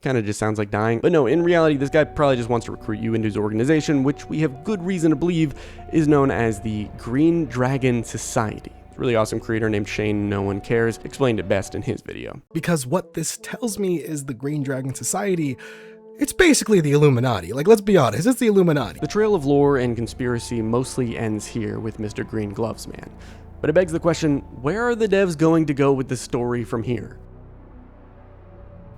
kind of just sounds like dying. But no, in reality, this guy probably just wants to recruit you into his organization, which we have good reason to believe is known as the Green Dragon Society. Really awesome creator named Shane No One Cares explained it best in his video. Because what this tells me is the Green Dragon Society, it's basically the Illuminati. Like, let's be honest, it's the Illuminati. The trail of lore and conspiracy mostly ends here with Mr. Green Gloves Man. But it begs the question, where are the devs going to go with the story from here?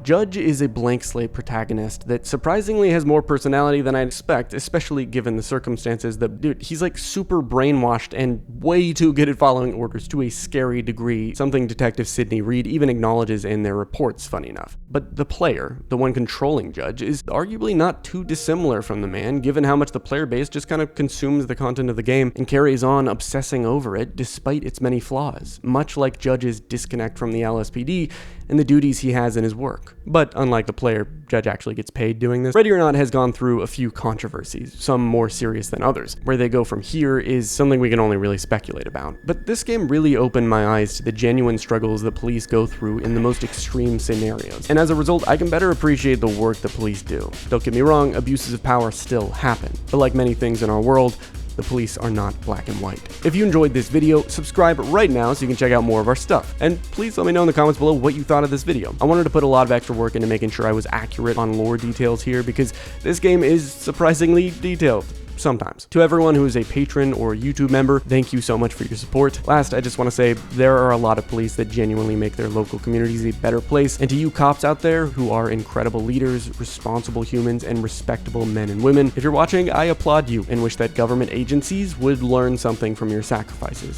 Judge is a blank slate protagonist that surprisingly has more personality than I'd expect, especially given the circumstances that, dude, he's like super brainwashed and way too good at following orders to a scary degree, something Detective Sidney Reed even acknowledges in their reports, funny enough. But the player, the one controlling Judge, is arguably not too dissimilar from the man, given how much the player base just kind of consumes the content of the game and carries on obsessing over it despite its many flaws, much like Judge's disconnect from the LSPD and the duties he has in his work. But unlike the player, Judge actually gets paid doing this. Ready or Not has gone through a few controversies, some more serious than others. Where they go from here is something we can only really speculate about. But this game really opened my eyes to the genuine struggles that police go through in the most extreme scenarios. And as a result, I can better appreciate the work the police do. Don't get me wrong, abuses of power still happen. But like many things in our world, the police are not black and white. If you enjoyed this video, subscribe right now so you can check out more of our stuff. And please let me know in the comments below what you thought of this video. I wanted to put a lot of extra work into making sure I was accurate on lore details here because this game is surprisingly detailed. Sometimes. To everyone who is a patron or YouTube member, thank you so much for your support. Last, I just want to say there are a lot of police that genuinely make their local communities a better place. And to you cops out there who are incredible leaders, responsible humans, and respectable men and women, if you're watching, I applaud you and wish that government agencies would learn something from your sacrifices.